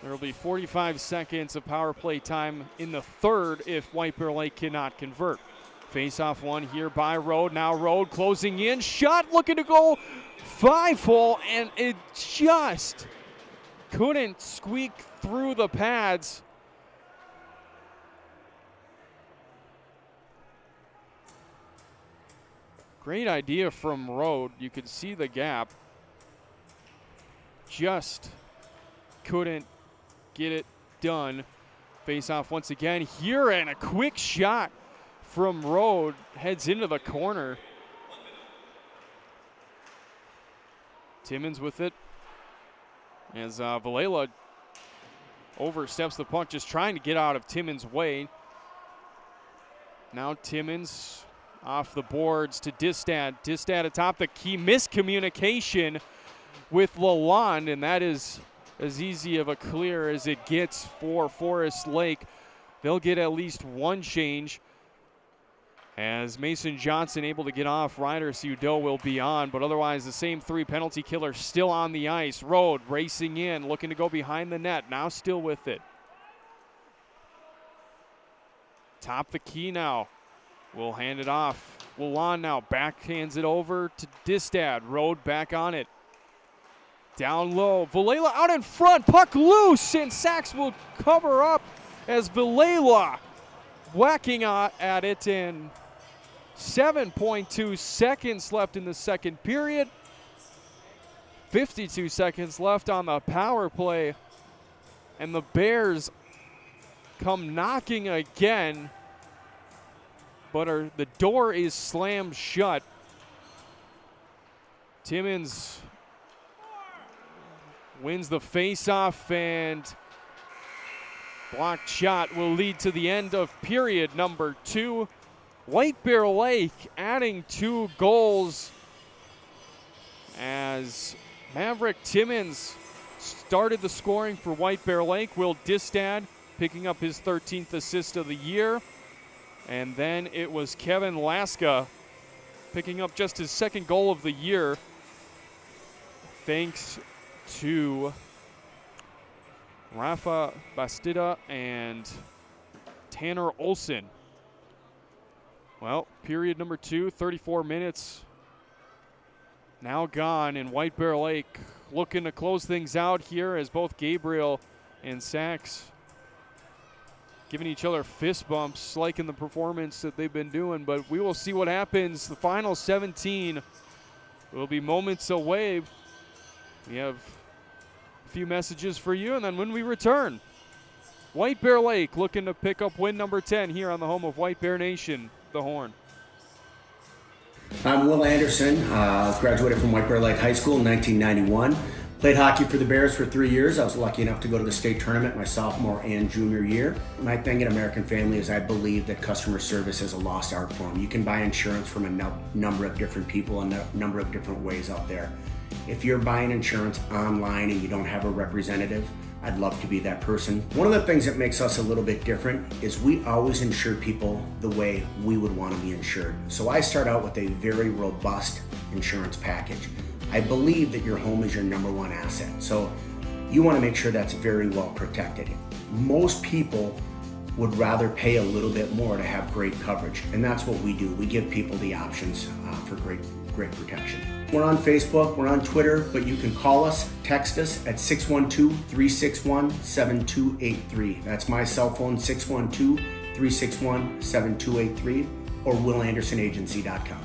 Speaker 1: There will be 45 seconds of power play time in the third if White Bear Lake cannot convert. Face-off one here by Rode. Now Rode closing in. Shot looking to go 5-hole, and it just couldn't squeak through the pads. Great idea from Rode. You could see the gap. just couldn't get it done. Face off once again here, and a quick shot from Rode heads into the corner. Timmins with it as Valela oversteps the puck, just trying to get out of Timmins' way. Now Timmins off the boards to Distad. Distad atop the key. Miscommunication with Lalonde, and that is as easy of a clear as it gets for Forest Lake. They'll get at least one change as Mason Johnson able to get off. Ryder Ciudo will be on, but otherwise the same three penalty killers still on the ice. Rode racing in, looking to go behind the net, now still with it. Top the key now. We'll hand it off. Lalonde now backhands it over to Distad. Rode back on it. Down low. Valela out in front. Puck loose, and Sachs will cover up as Valela whacking at it, and 7.2 seconds left in the second period. 52 seconds left on the power play, and the Bears come knocking again, but the door is slammed shut. Timmins wins the face-off, and blocked shot will lead to the end of period number 2. White Bear Lake adding 2 goals as Maverick Timmins started the scoring for White Bear Lake. Will Distad picking up his 13th assist of the year. And then it was Kevin Laska picking up just his 2nd goal of the year, thanks to Rafa Bastida and Tanner Olson. Well, period number 2, 34 minutes now gone, and White Bear Lake looking to close things out here as both Gabriel and Sachs giving each other fist bumps, liking the performance that they've been doing, but we will see what happens. The final 17 will be moments away. We have a few messages for you, and then when we return, White Bear Lake looking to pick up win number 10 here on the home of White Bear Nation, the Horn.
Speaker 2: I'm Will Anderson, graduated from White Bear Lake High School in 1991. Played hockey for the Bears for 3 years. I was lucky enough to go to the state tournament my sophomore and junior year. My thing at American Family is I believe that customer service is a lost art form. You can buy insurance from a number of different people and a number of different ways out there. If you're buying insurance online and you don't have a representative, I'd love to be that person. One of the things that makes us a little bit different is we always insure people the way we would want to be insured. So I start out with a very robust insurance package. I believe that your home is your number one asset. So you want to make sure that's very well protected. Most people would rather pay a little bit more to have great coverage. And that's what we do. We give people the options for great protection. We're on Facebook, we're on Twitter, but you can call us, text us at 612-361-7283. That's my cell phone, 612-361-7283, or willandersonagency.com.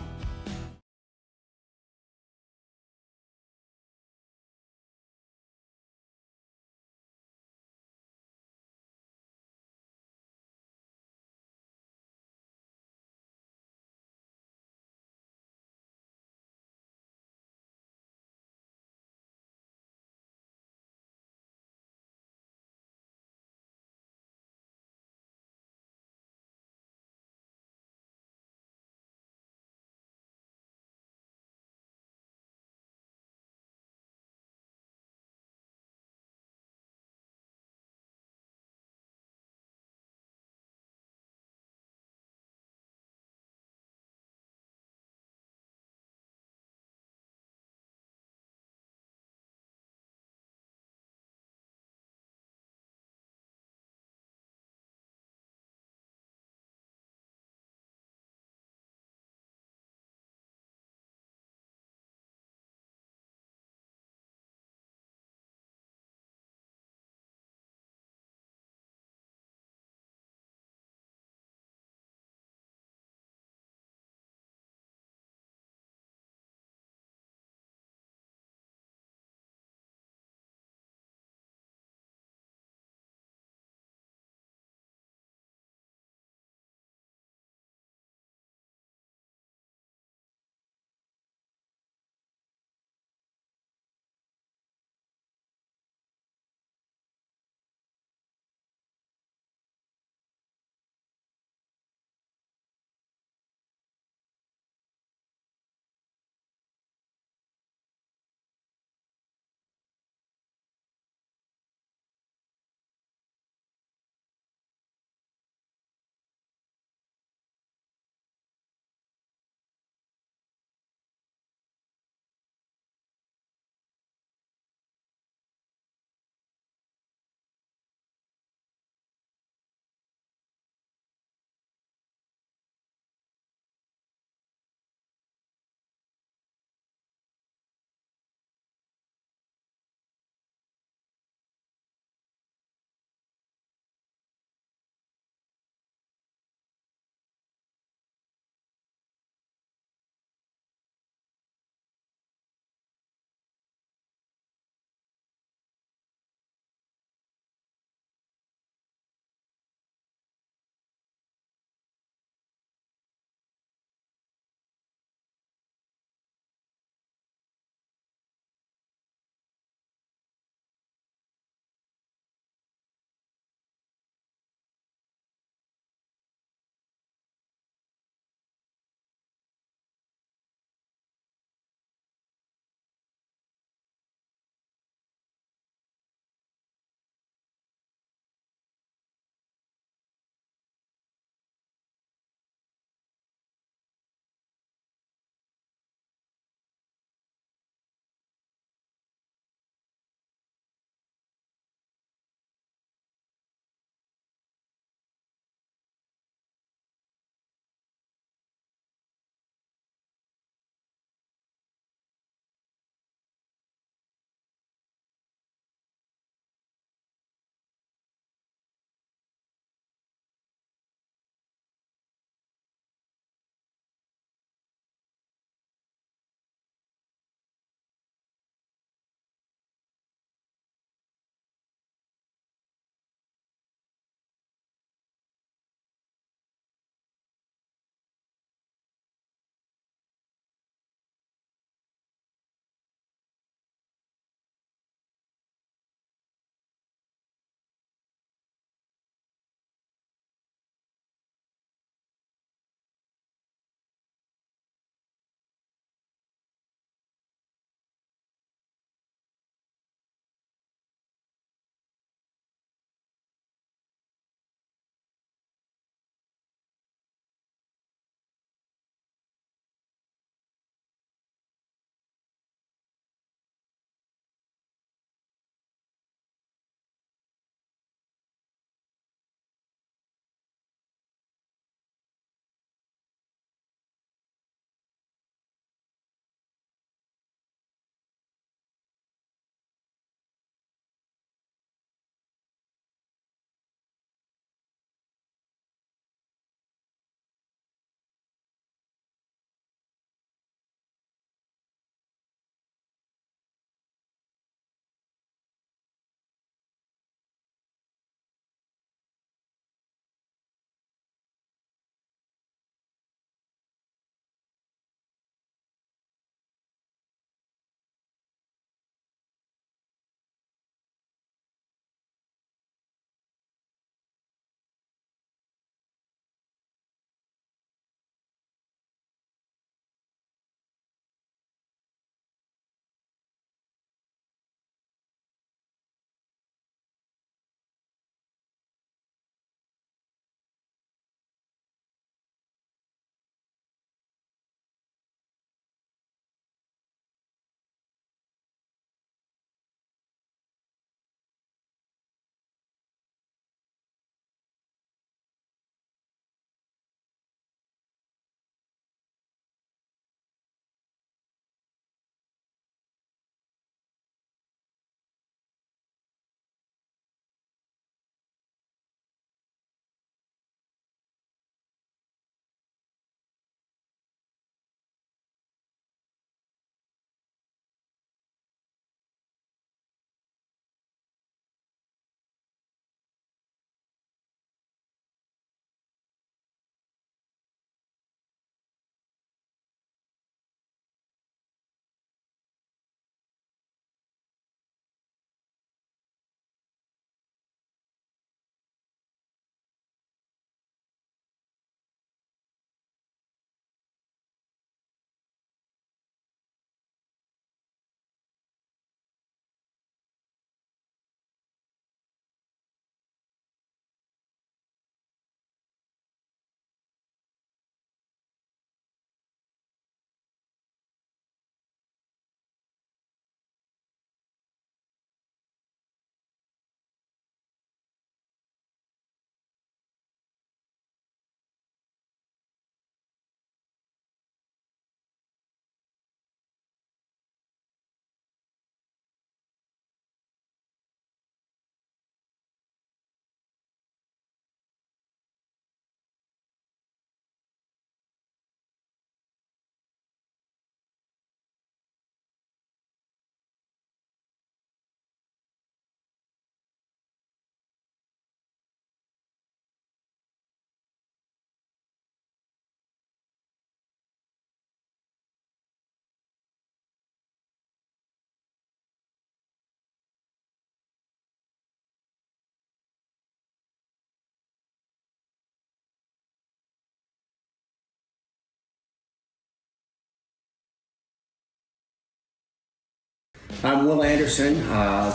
Speaker 2: I'm Will Anderson,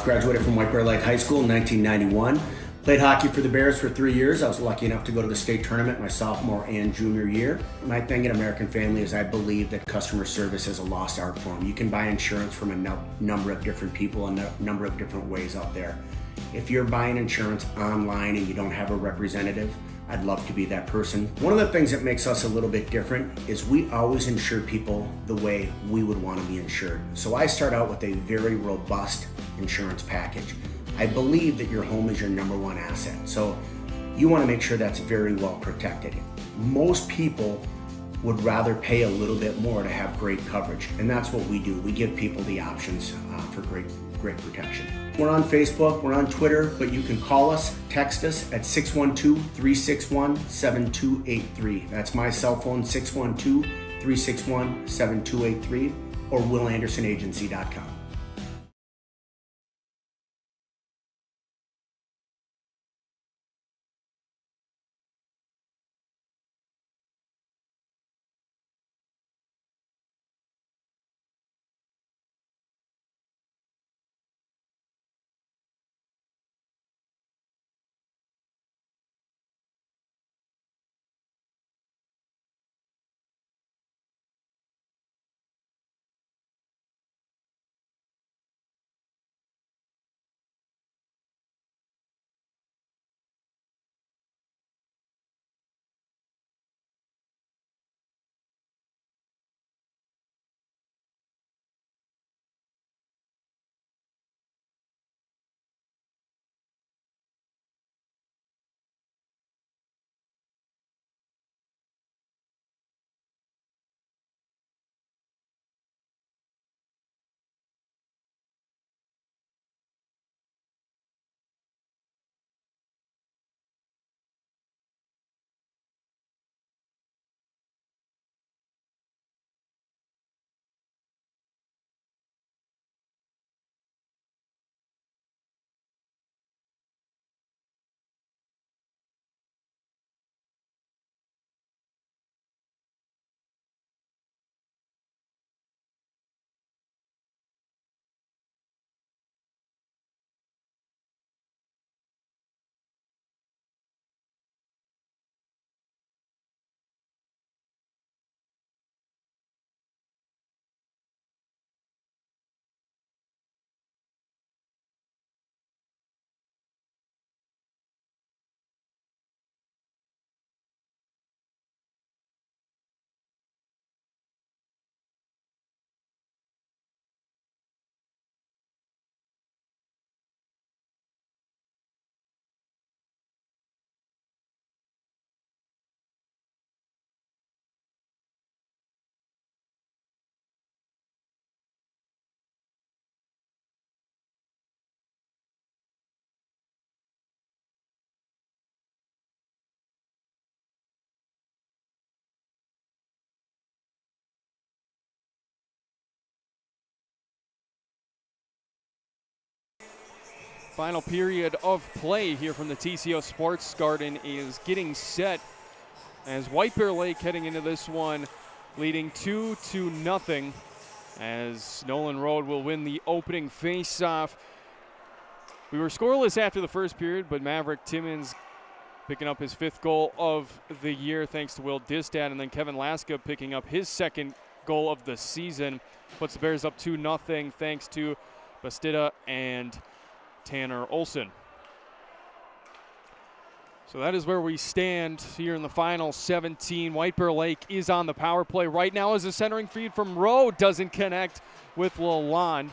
Speaker 2: graduated from White Bear Lake High School in 1991. Played hockey for the Bears for 3 years. I was lucky enough to go to the state tournament my sophomore and junior year. My thing at American Family is I believe that customer service is a lost art form. You can buy insurance from a number of different people and a number of different ways out there. If you're buying insurance online and you don't have a representative, I'd love to be that person. One of the things that makes us a little bit different is we always insure people the way we would want to be insured. So I start out with a very robust insurance package. I believe that your home is your number one asset. So you want to make sure that's very well protected. Most people would rather pay a little bit more to have great coverage. And that's what we do. We give people the options for great protection. We're on Facebook, we're on Twitter, but you can call us, text us at 612-361-7283. That's my cell phone, 612-361-7283, or willandersonagency.com.
Speaker 1: Final period of play here from the TCO Sports Garden is getting set as White Bear Lake heading into this one leading 2-0 as Nolan Road will win the opening face-off. We were scoreless after the first period, but Maverick Timmons picking up his fifth goal of the year thanks to Will Distad, and then Kevin Laska picking up his second goal of the season. Puts the Bears up 2-0 thanks to Bastida and Tanner Olson. So that is where we stand here in the final 17. White Bear Lake is on the power play right now as a centering feed from Rowe doesn't connect with Lalonde.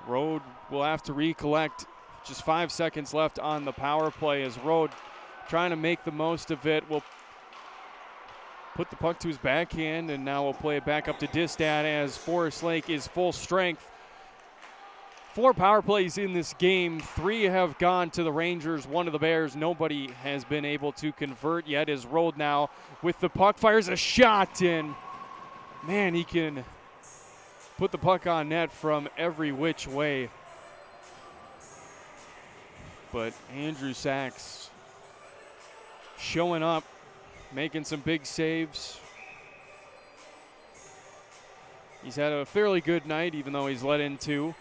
Speaker 1: Road will have to recollect. Just 5 seconds left on the power play as Road trying to make the most of it. Will put the puck to his backhand, and now we'll play it back up to Distad as Forest Lake is full strength. 4 power plays in this game. 3 have gone to the Rangers, 1 to the Bears. Nobody has been able to convert yet as Road now with the puck fires a shot, and man, he can put the puck on net from every which way. But Andrew Sachs showing up, making some big saves. He's had a fairly good night, even though he's let in 2.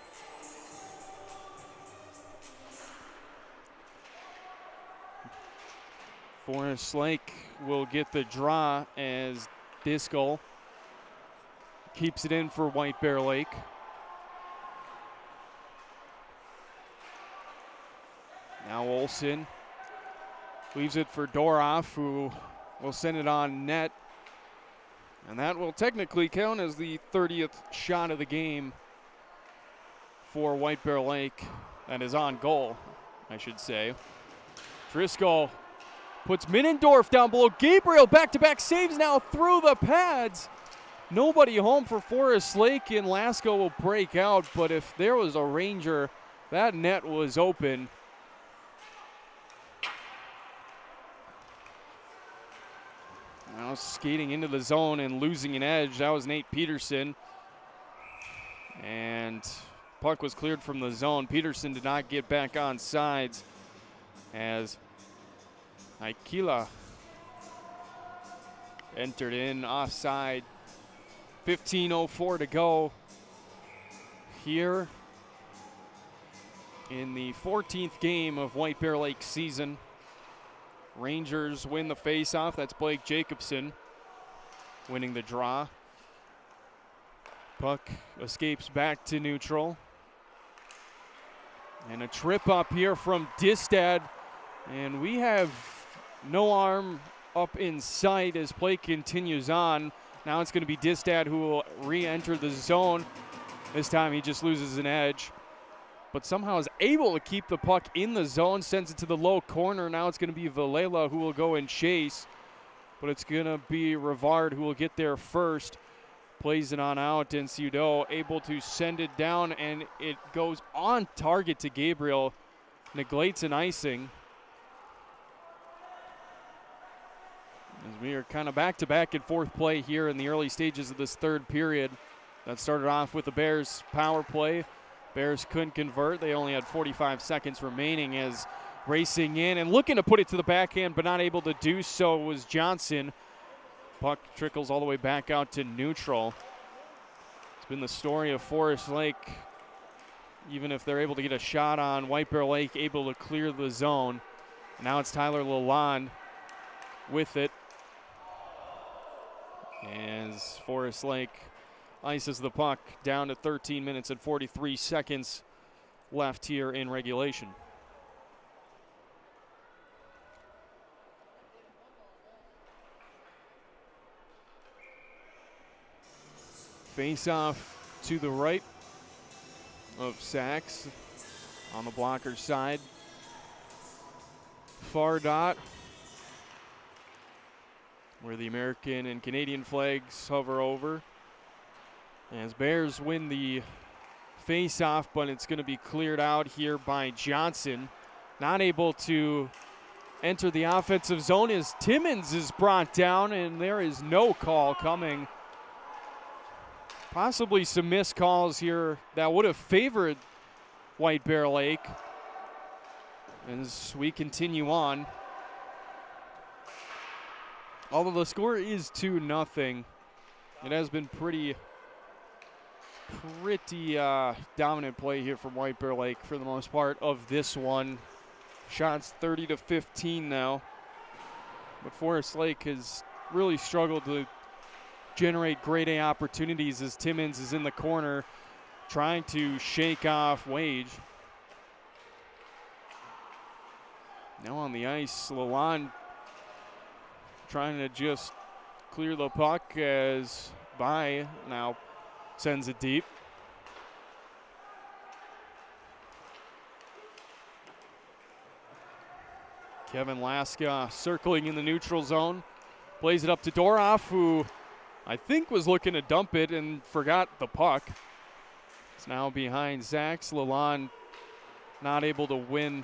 Speaker 1: Forest Lake will get the draw as Discal keeps it in for White Bear Lake. Now Olsen leaves it for Doroff, who will send it on net. And that will technically count as the 30th shot of the game for White Bear Lake. That is on goal, I should say. Driscoll puts Minnendorf down below. Gabriel back-to-back saves now through the pads. Nobody home for Forest Lake, and Lasko will break out. But if there was a Ranger, that net was open. Now skating into the zone and losing an edge. That was Nate Peterson. And puck was cleared from the zone. Peterson did not get back on sides as Aikila entered in offside. 15:04 to go here in the 14th game of White Bear Lake season. Rangers win the faceoff. That's Blake Jacobson winning the draw. Puck escapes back to neutral. And a trip up here from Distad. And we have no arm up in sight as play continues on. Now it's going to be Distad who will re-enter the zone. This time he just loses an edge, but somehow is able to keep the puck in the zone, sends it to the low corner. Now it's going to be Valela who will go and chase, but it's going to be Rivard who will get there first. Plays it on out, and Ciudo able to send it down, and it goes on target to Gabriel. Neglects an icing. As we are kind of back-to-back in fourth play here in the early stages of this third period. That started off with the Bears power play. Bears couldn't convert. They only had 45 seconds remaining as racing in and looking to put it to the backhand, but not able to do so was Johnson. Puck trickles all the way back out to neutral. It's been the story of Forest Lake. Even if they're able to get a shot on White Bear Lake, able to clear the zone. Now it's Tyler Lalonde with it, as Forest Lake ices the puck down to 13 minutes and 43 seconds left here in regulation. Face-off to the right of Sachs on the blocker side. Far dot, where the American and Canadian flags hover over. As Bears win the face-off, but it's going to be cleared out here by Johnson. Not able to enter the offensive zone as Timmons is brought down, and there is no call coming. Possibly some missed calls here that would have favored White Bear Lake as we continue on. Although the score is 2-0, it has been pretty dominant play here from White Bear Lake for the most part of this one. Shots 30-15 now. But Forest Lake has really struggled to generate grade A opportunities as Timmons is in the corner trying to shake off Wage. Now on the ice, Lalonde trying to just clear the puck as Bai now sends it deep. Kevin Laska circling in the neutral zone. Plays it up to Doroff, who I think was looking to dump it and forgot the puck. It's now behind Sachs. Lalonde not able to win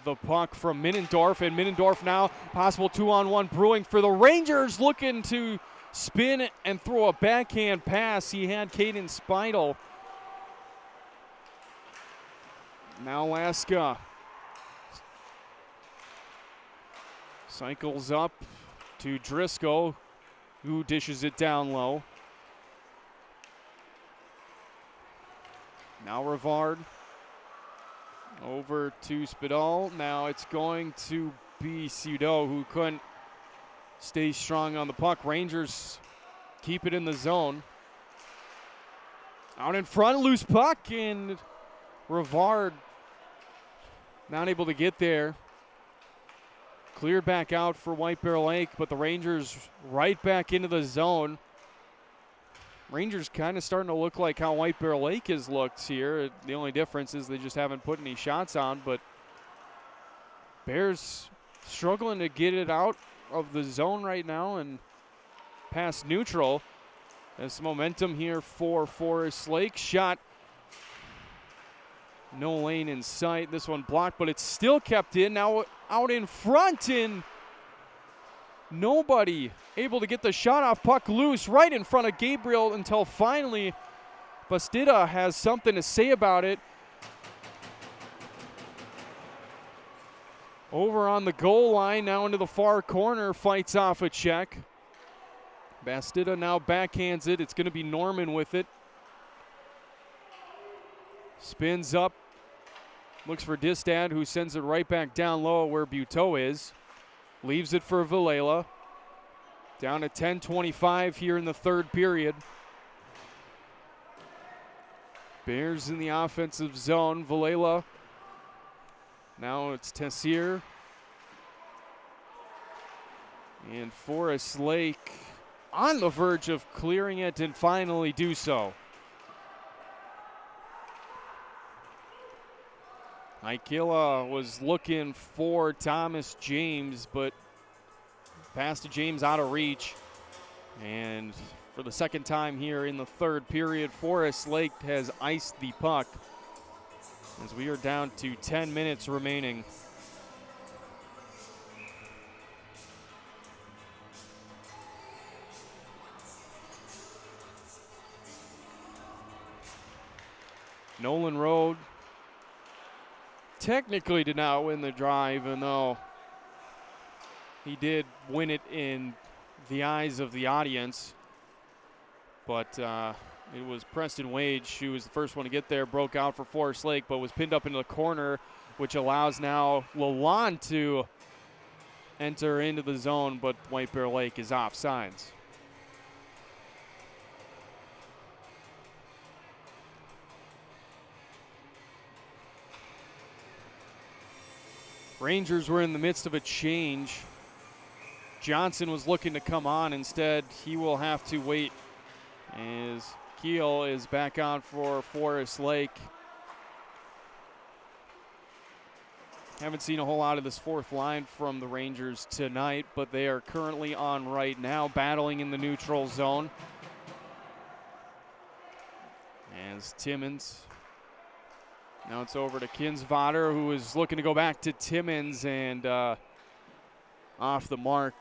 Speaker 1: the puck from Minnendorf, and Minnendorf now possible 2-on-1 brewing for the Rangers, looking to spin and throw a backhand pass. He had Caden Speidel. Now Laska cycles up to Driscoll, who dishes it down low. Now Rivard over to Spidal. Now it's going to be Ceudo, who couldn't stay strong on the puck. Rangers keep it in the zone. Out in front, loose puck, and Rivard not able to get there. Cleared back out for White Bear Lake, but the Rangers right back into the zone. Rangers kind of starting to look like how White Bear Lake has looked here. The only difference is they just haven't put any shots on, but Bears struggling to get it out of the zone right now and past neutral. There's momentum here for Forest Lake. Shot, no lane in sight. This one blocked, but it's still kept in. Now out in front, and nobody able to get the shot off. Puck loose right in front of Gabriel until finally Bastida has something to say about it. Over on the goal line, now into the far corner, fights off a check. Bastida now backhands it. It's going to be Norman with it. Spins up, looks for Distad, who sends it right back down low where Buteau is. Leaves it for Villela. Down to 10:25 here in the third period. Bears in the offensive zone. Villela. Now it's Tessier. And Forest Lake on the verge of clearing it and finally do so. Aikila was looking for Thomas James, but pass to James out of reach. And for the second time here in the third period, Forest Lake has iced the puck as we are down to 10 minutes remaining. Nolan Road technically did not win the draw, even though he did win it in the eyes of the audience. But it was Preston Wage who was the first one to get there, broke out for Forest Lake, but was pinned up into the corner, which allows now Lalonde to enter into the zone, but White Bear Lake is offsides. Rangers were in the midst of a change. Johnson was looking to come on. Instead, he will have to wait as Keel is back on for Forest Lake. Haven't seen a whole lot of this fourth line from the Rangers tonight, but they are currently on right now, battling in the neutral zone. As Timmins. Now it's over to Kinsvater, who is looking to go back to Timmins, and off the mark.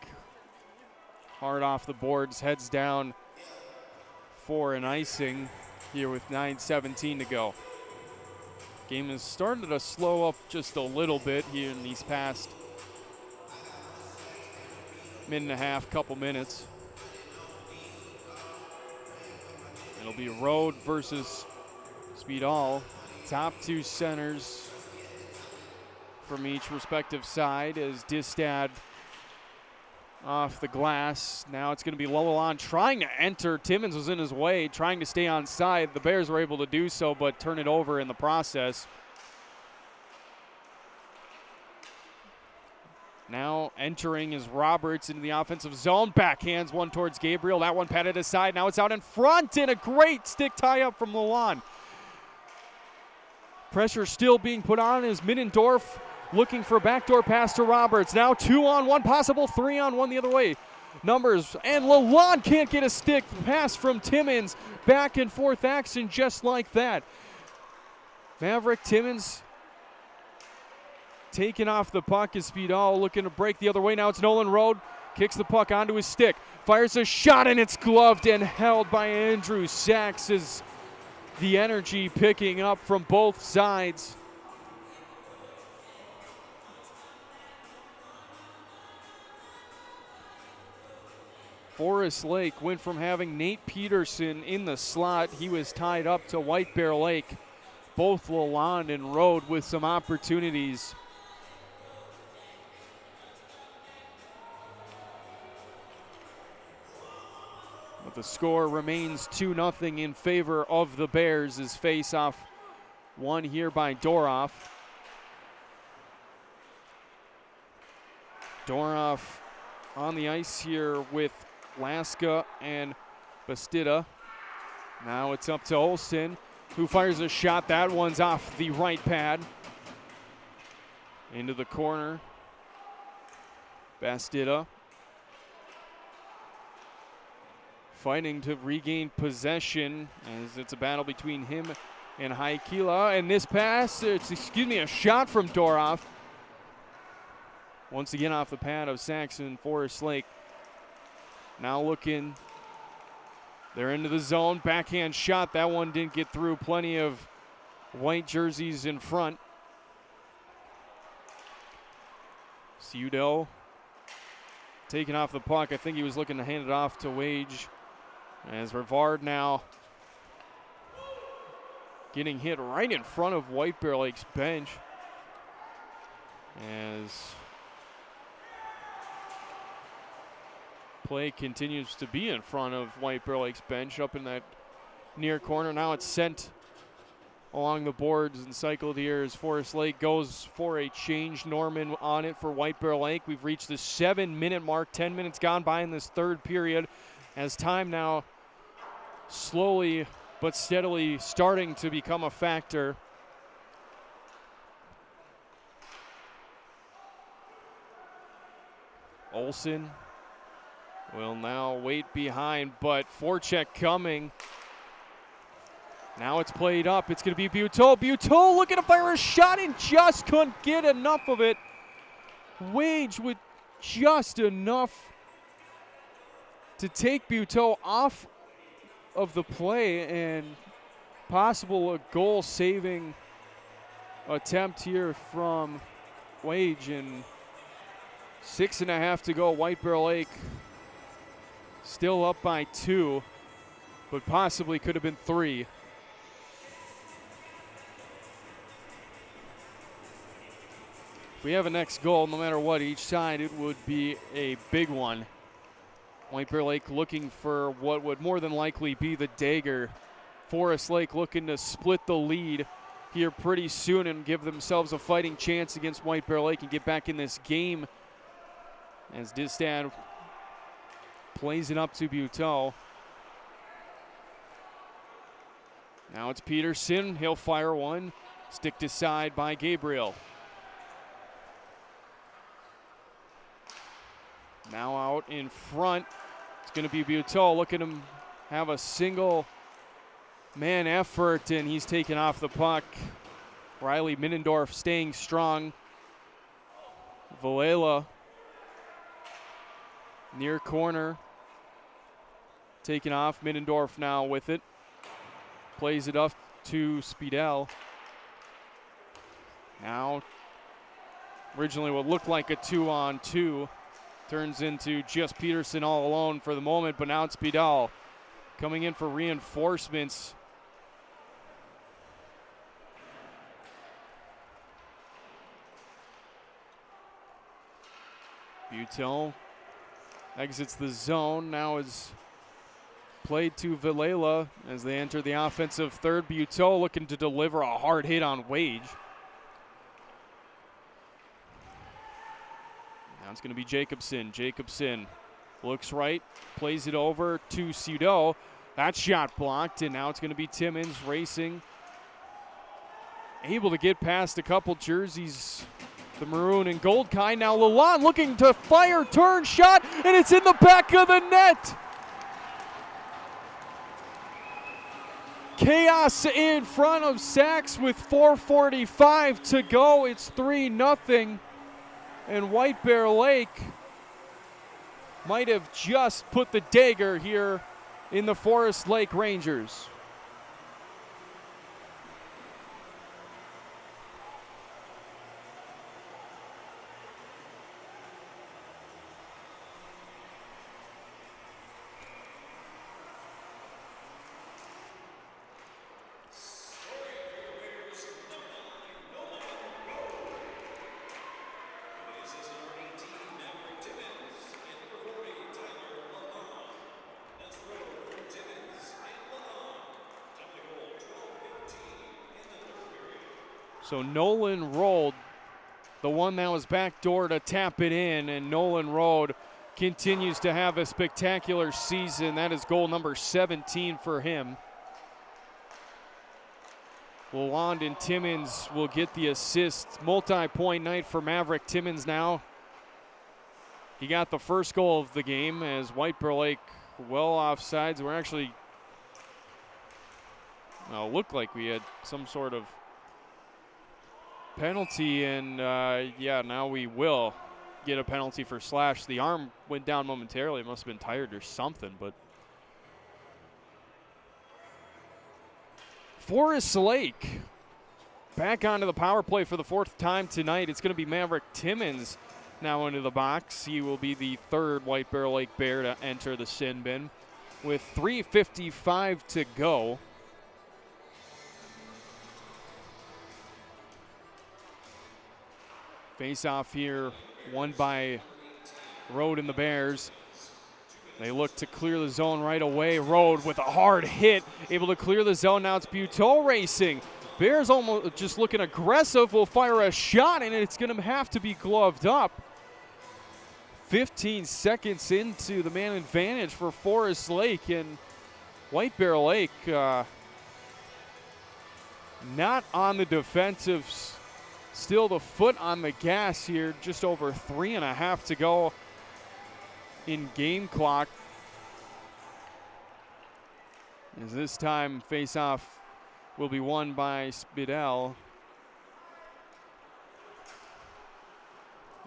Speaker 1: Hard off the boards, heads down for an icing here with 9:17 to go. Game has started to slow up just a little bit here in these past minute and a half, couple minutes. It'll be Road versus Speedall. Top two centers from each respective side as Distad off the glass. Now it's going to be Lalonde trying to enter. Timmins was in his way, trying to stay on side. The Bears were able to do so, but turn it over in the process. Now entering is Roberts into the offensive zone. Backhands one towards Gabriel. That one patted aside. Now it's out in front, and a great stick tie-up from Lalonde. Pressure still being put on as Middendorf looking for a backdoor pass to Roberts. Now 2-on-1, possible 3-on-1 the other way. Numbers, and Lalonde can't get a stick. Pass from Timmins. Back and forth action just like that. Maverick Timmins taking off the puck as Speedall looking to break the other way. Now it's Nolan Road. Kicks the puck onto his stick. Fires a shot, and it's gloved and held by Andrew Sachs as the energy picking up from both sides. Forest Lake went from having Nate Peterson in the slot. He was tied up to White Bear Lake. both Lalonde and Rode with some opportunities. But the score remains 2-0 in favor of the Bears as face-off won here by Doroff. Doroff on the ice here with Laska and Bastida. Now it's up to Olsen, who fires a shot. That one's off the right pad. Into the corner. Bastida fighting to regain possession as it's a battle between him and Haikila. And this pass, a shot from Doroff. Once again off the pad of Saxon Forest Lake. Now looking, they're into the zone, backhand shot. That one didn't get through. Plenty of white jerseys in front. Ciudo taking off the puck. I think he was looking to hand it off to Wage. As Rivard now getting hit right in front of White Bear Lake's bench. As play continues to be in front of White Bear Lake's bench up in that near corner. Now it's sent along the boards and cycled here as Forest Lake goes for a change. Norman on it for White Bear Lake. We've reached the 7-minute mark. 10 minutes gone by in this third period as time now slowly but steadily starting to become a factor. Olsen will now wait behind, but forecheck coming. Now it's played up. It's going to be Buteau. Buteau looking to fire a shot and just couldn't get enough of it. Wage with just enough to take Buteau off of the play, and possible a goal-saving attempt here from Wage. And 6.5 to go. White Bear Lake still up by 2, but possibly could have been 3. If we have a next goal, no matter what, each side, it would be a big one. White Bear Lake looking for what would more than likely be the dagger. Forest Lake looking to split the lead here pretty soon and give themselves a fighting chance against White Bear Lake and get back in this game. As Distad plays it up to Buteau. Now it's Peterson. He'll fire one. Sticked aside by Gabriel. Now out in front, it's going to be Buteau. Look at him have a single man effort, and he's taken off the puck. Riley Minnendorf staying strong. Valela near corner, taken off. Minnendorf now with it. Plays it up to Speedell. Now, originally what looked like a 2-on-2 turns into just Peterson all alone for the moment, but now it's Speedell coming in for reinforcements. Buteau exits the zone, now is played to Valela as they enter the offensive third. Buteau looking to deliver a hard hit on Wage. Now it's going to be Jacobson. Jacobson looks right, plays it over to Ciudo. That shot blocked, and now it's going to be Timmons racing. Able to get past a couple jerseys, the maroon and gold kind. Now Lalonde looking to fire, turn, shot, and it's in the back of the net. Chaos in front of Sachs with 4:45 to go. It's 3-0. And White Bear Lake might have just put the dagger here in the Forest Lake Rangers. So Nolan rolled the one that was backdoor to tap it in, and Nolan Road continues to have a spectacular season. That is goal number 17 for him. Landon Timmons will get the assist. Multi-point night for Maverick Timmons now. He got the first goal of the game as White Bear Lake well offsides. We're actually, well, looked like we had some sort of penalty, and yeah, now we will get a penalty for Slash. The arm went down momentarily. It must have been tired or something, but Forest Lake back onto the power play for the fourth time tonight. It's going to be Maverick Timmons now into the box. He will be the third White Bear Lake Bear to enter the sin bin with 3:55 to go. Face off here, won by Road and the Bears. They look to clear the zone right away. Road with a hard hit, able to clear the zone. Now it's Buteau racing. Bears almost just looking aggressive, will fire a shot, and it's going to have to be gloved up. 15 seconds into the man advantage for Forest Lake, and White Bear Lake not on the defensive. Still the foot on the gas here, just over 3.5 to go in game clock. As this time face-off will be won by Spidell.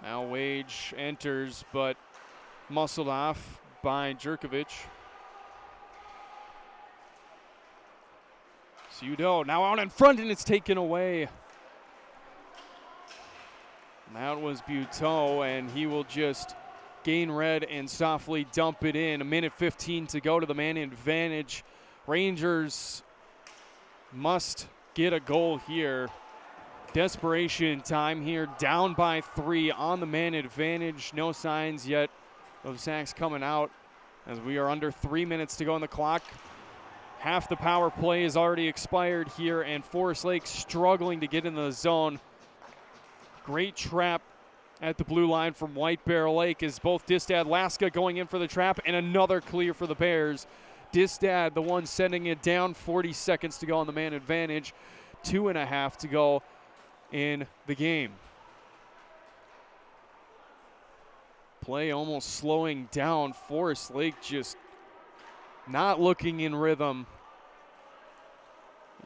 Speaker 1: Now Wage enters, but muscled off by Jerkovic. Sudo now out in front, and it's taken away. That was Buteau, and he will just gain red and softly dump it in. 1:15 to go to the man advantage. Rangers must get a goal here. Desperation time here, down by 3 on the man advantage. No signs yet of sacks coming out as we are under 3 minutes to go on the clock. Half the power play is already expired here, and Forest Lake struggling to get into the zone. Great trap at the blue line from White Bear Lake as both Distad Laska going in for the trap, and another clear for the Bears. Distad, the one sending it down. 40 seconds to go on the man advantage. 2.5 to go in the game. Play almost slowing down. Forest Lake just not looking in rhythm.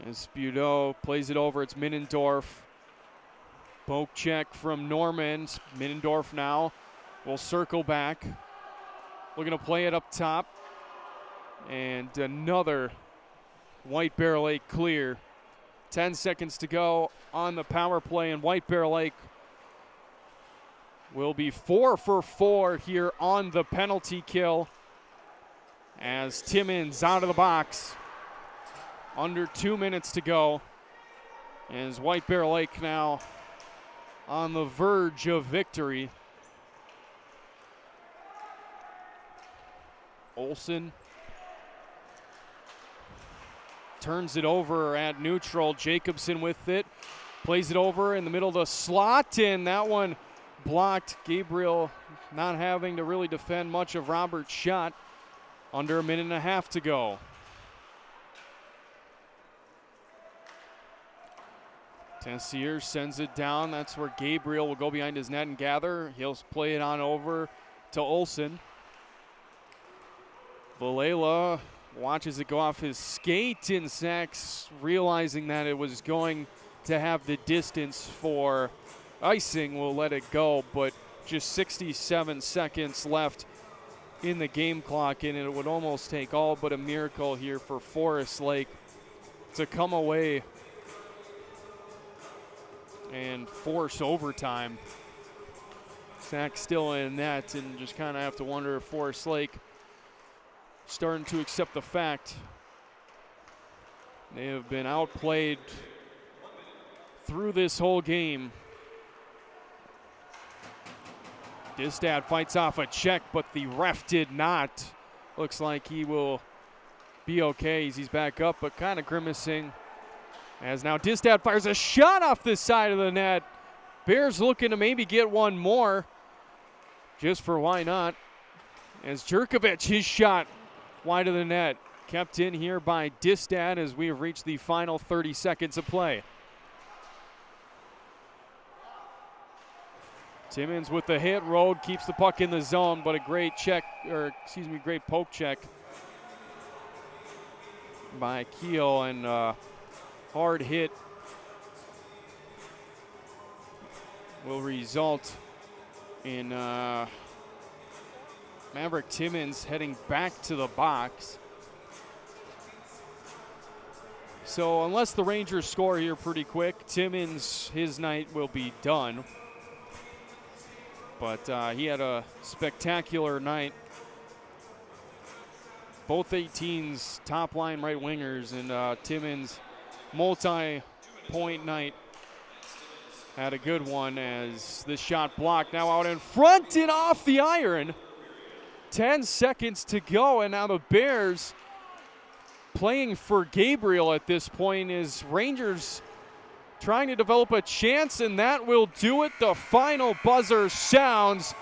Speaker 1: As Buteau plays it over, it's Minnendorf. Poke check from Norman. Minnendorf now will circle back. Looking to play it up top. And another White Bear Lake clear. 10 seconds to go on the power play, and White Bear Lake will be 4 for 4 here on the penalty kill as Timmons out of the box. Under 2 minutes to go. As White Bear Lake now on the verge of victory. Olsen turns it over at neutral. Jacobson with it. Plays it over in the middle of the slot, and that one blocked. Gabriel not having to really defend much of Robert's shot. Under 1.5 minutes to go. Tessier sends it down. That's where Gabriel will go behind his net and gather. He'll play it on over to Olsen. Valela watches it go off his skate, and Sachs, realizing that it was going to have the distance for icing, will let it go, but just 67 seconds left in the game clock, and it would almost take all but a miracle here for Forest Lake to come away and force overtime. Sachs still in net, and just kind of have to wonder if Forest Lake starting to accept the fact they have been outplayed through this whole game. Distad fights off a check, but the ref did not. Looks like he will be okay as he's back up, but kind of grimacing As now Distad fires a shot off the side of the net. Bears looking to maybe get one more, just for why not. As Jerkovic, his shot wide of the net, kept in here by Distad as we have reached the final 30 seconds of play. Timmins with the hit, Road keeps the puck in the zone, but a great great poke check by Keel, and hard hit will result in Maverick Timmins heading back to the box. So unless the Rangers score here pretty quick, Timmins, his night will be done. But he had a spectacular night. Both 18's top line right wingers, and Timmins multi-point night had a good one as this shot blocked. Now out in front and off the iron. 10 seconds to go, and now the Bears playing for Gabriel at this point is Rangers trying to develop a chance, and that will do it. The final buzzer sounds,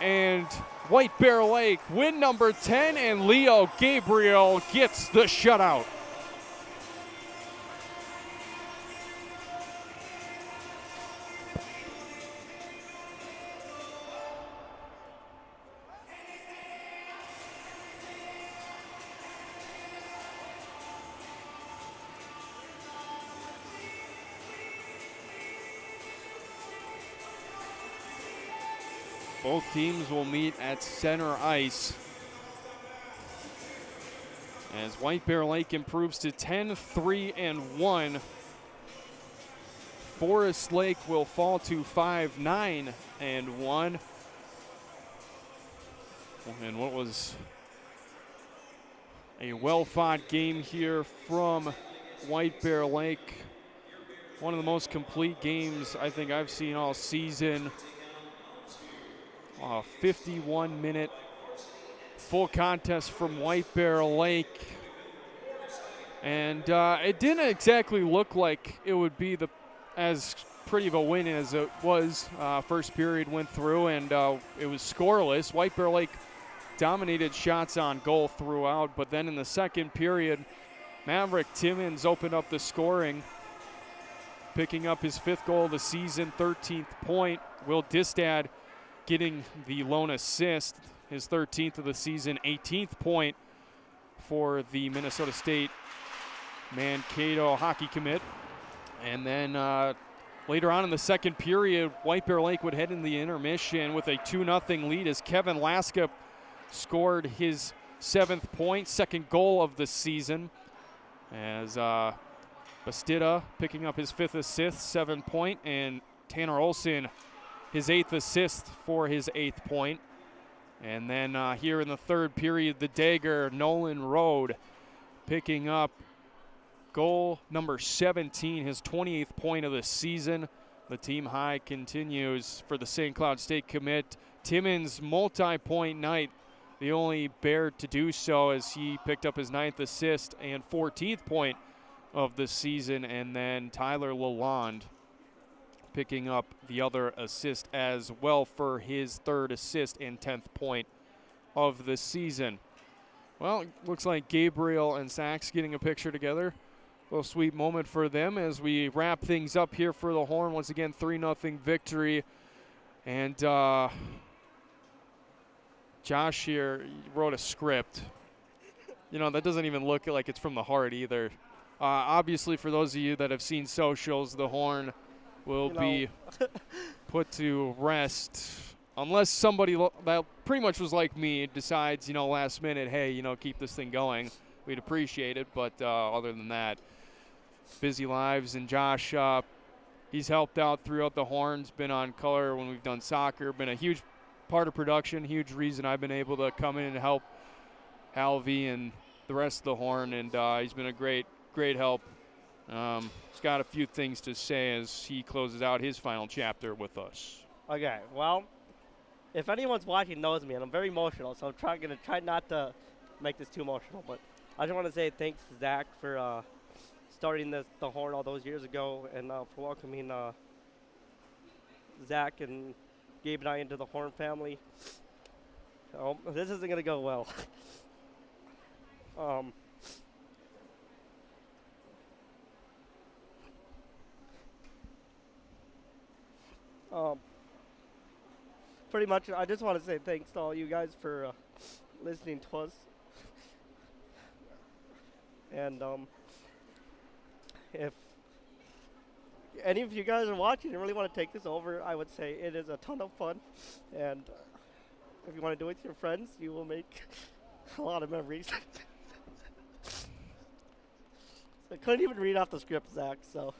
Speaker 1: and White Bear Lake win number 10, and Leo Gabriel gets the shutout. Both teams will meet at center ice as White Bear Lake improves to 10-3-1. Forest Lake will fall to 5-9-1. And what was a well-fought game here from White Bear Lake. One of the most complete games I think I've seen all season. 51-minute full contest from White Bear Lake. And it didn't exactly look like it would be as pretty of a win as it was. First period went through, and it was scoreless. White Bear Lake dominated shots on goal throughout, but then in the second period, Maverick Timmins opened up the scoring, picking up his 5th goal of the season, 13th point. Will Distad getting the lone assist, his 13th of the season, 18th point for the Minnesota State Mankato hockey commit. And then later on in the second period, White Bear Lake would head into the intermission with a 2-0 lead as Kevin Laska scored his 7th point, 2nd goal of the season, as Bastida picking up his 5th assist, 7 point, and Tanner Olson his 8th assist for his 8th point. And then here in the third period, the Dagger, Nolan Road, picking up goal number 17, his 28th point of the season. The team high continues for the St. Cloud State commit. Timmins multi-point night, the only Bear to do so, as he picked up his 9th assist and 14th point of the season. And then Tyler Lalonde picking up the other assist as well for his 3rd assist and 10th point of the season. Well, looks like Gabriel and Sachs getting a picture together. A little sweet moment for them as we wrap things up here for the Horn. Once again, 3-0 victory. And Josh here wrote a script. You know, that doesn't even look like it's from the heart either. Obviously, for those of you that have seen socials, the Horn will be put to rest unless somebody that pretty much was like me decides, last minute, hey, keep this thing going. We'd appreciate it, but other than that, busy lives. And Josh, he's helped out throughout the Horns, been on color when we've done soccer, been a huge part of production, huge reason I've been able to come in and help Halvey and the rest of the Horn, and he's been a great help. He's got a few things to say as he closes out his final chapter with us.
Speaker 3: Okay, well, if anyone's watching knows me, and I'm very emotional, so I'm going to try not to make this too emotional. But I just want to say thanks to Zach for starting the Horn all those years ago, and for welcoming Zach and Gabe and I into the Horn family. Oh, this isn't gonna go well. Pretty much, I just want to say thanks to all you guys for listening to us. And if any of you guys are watching and really want to take this over, I would say it is a ton of fun. And if you want to do it with your friends, you will make a lot of memories. I couldn't even read off the script, Zach, so.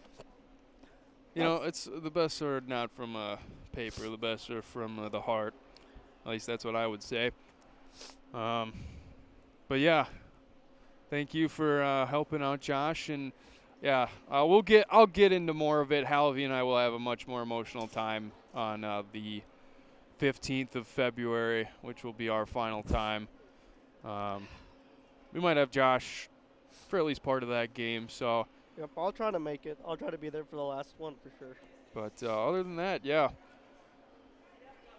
Speaker 1: You know, it's the best are not from paper. The best are from the heart. At least that's what I would say. But yeah, thank you for helping out, Josh. And yeah, I'll get into more of it. Halvey and I will have a much more emotional time on the 15th of February, which will be our final time. We might have Josh for at least part of that game. So.
Speaker 3: Yep, I'll try to make it. I'll try to be there for the last one for sure.
Speaker 1: But other than that, yeah.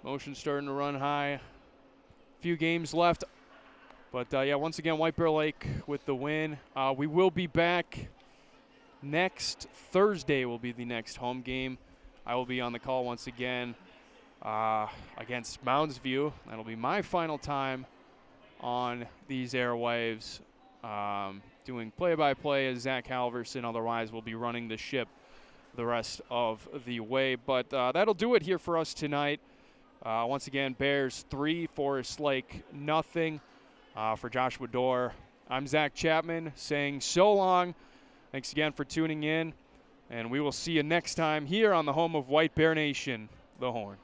Speaker 1: Emotion's starting to run high. Few games left. But, yeah, once again, White Bear Lake with the win. We will be back next Thursday will be the next home game. I will be on the call once again against Mounds View. That'll be my final time on these airwaves. Doing play-by-play as Zach Halverson. Otherwise, we'll be running the ship the rest of the way. But that'll do it here for us tonight. Once again, Bears 3, Forest Lake nothing. For Joshua Dorr, I'm Zach Chapman saying so long. Thanks again for tuning in. And we will see you next time here on the home of White Bear Nation, the Horn.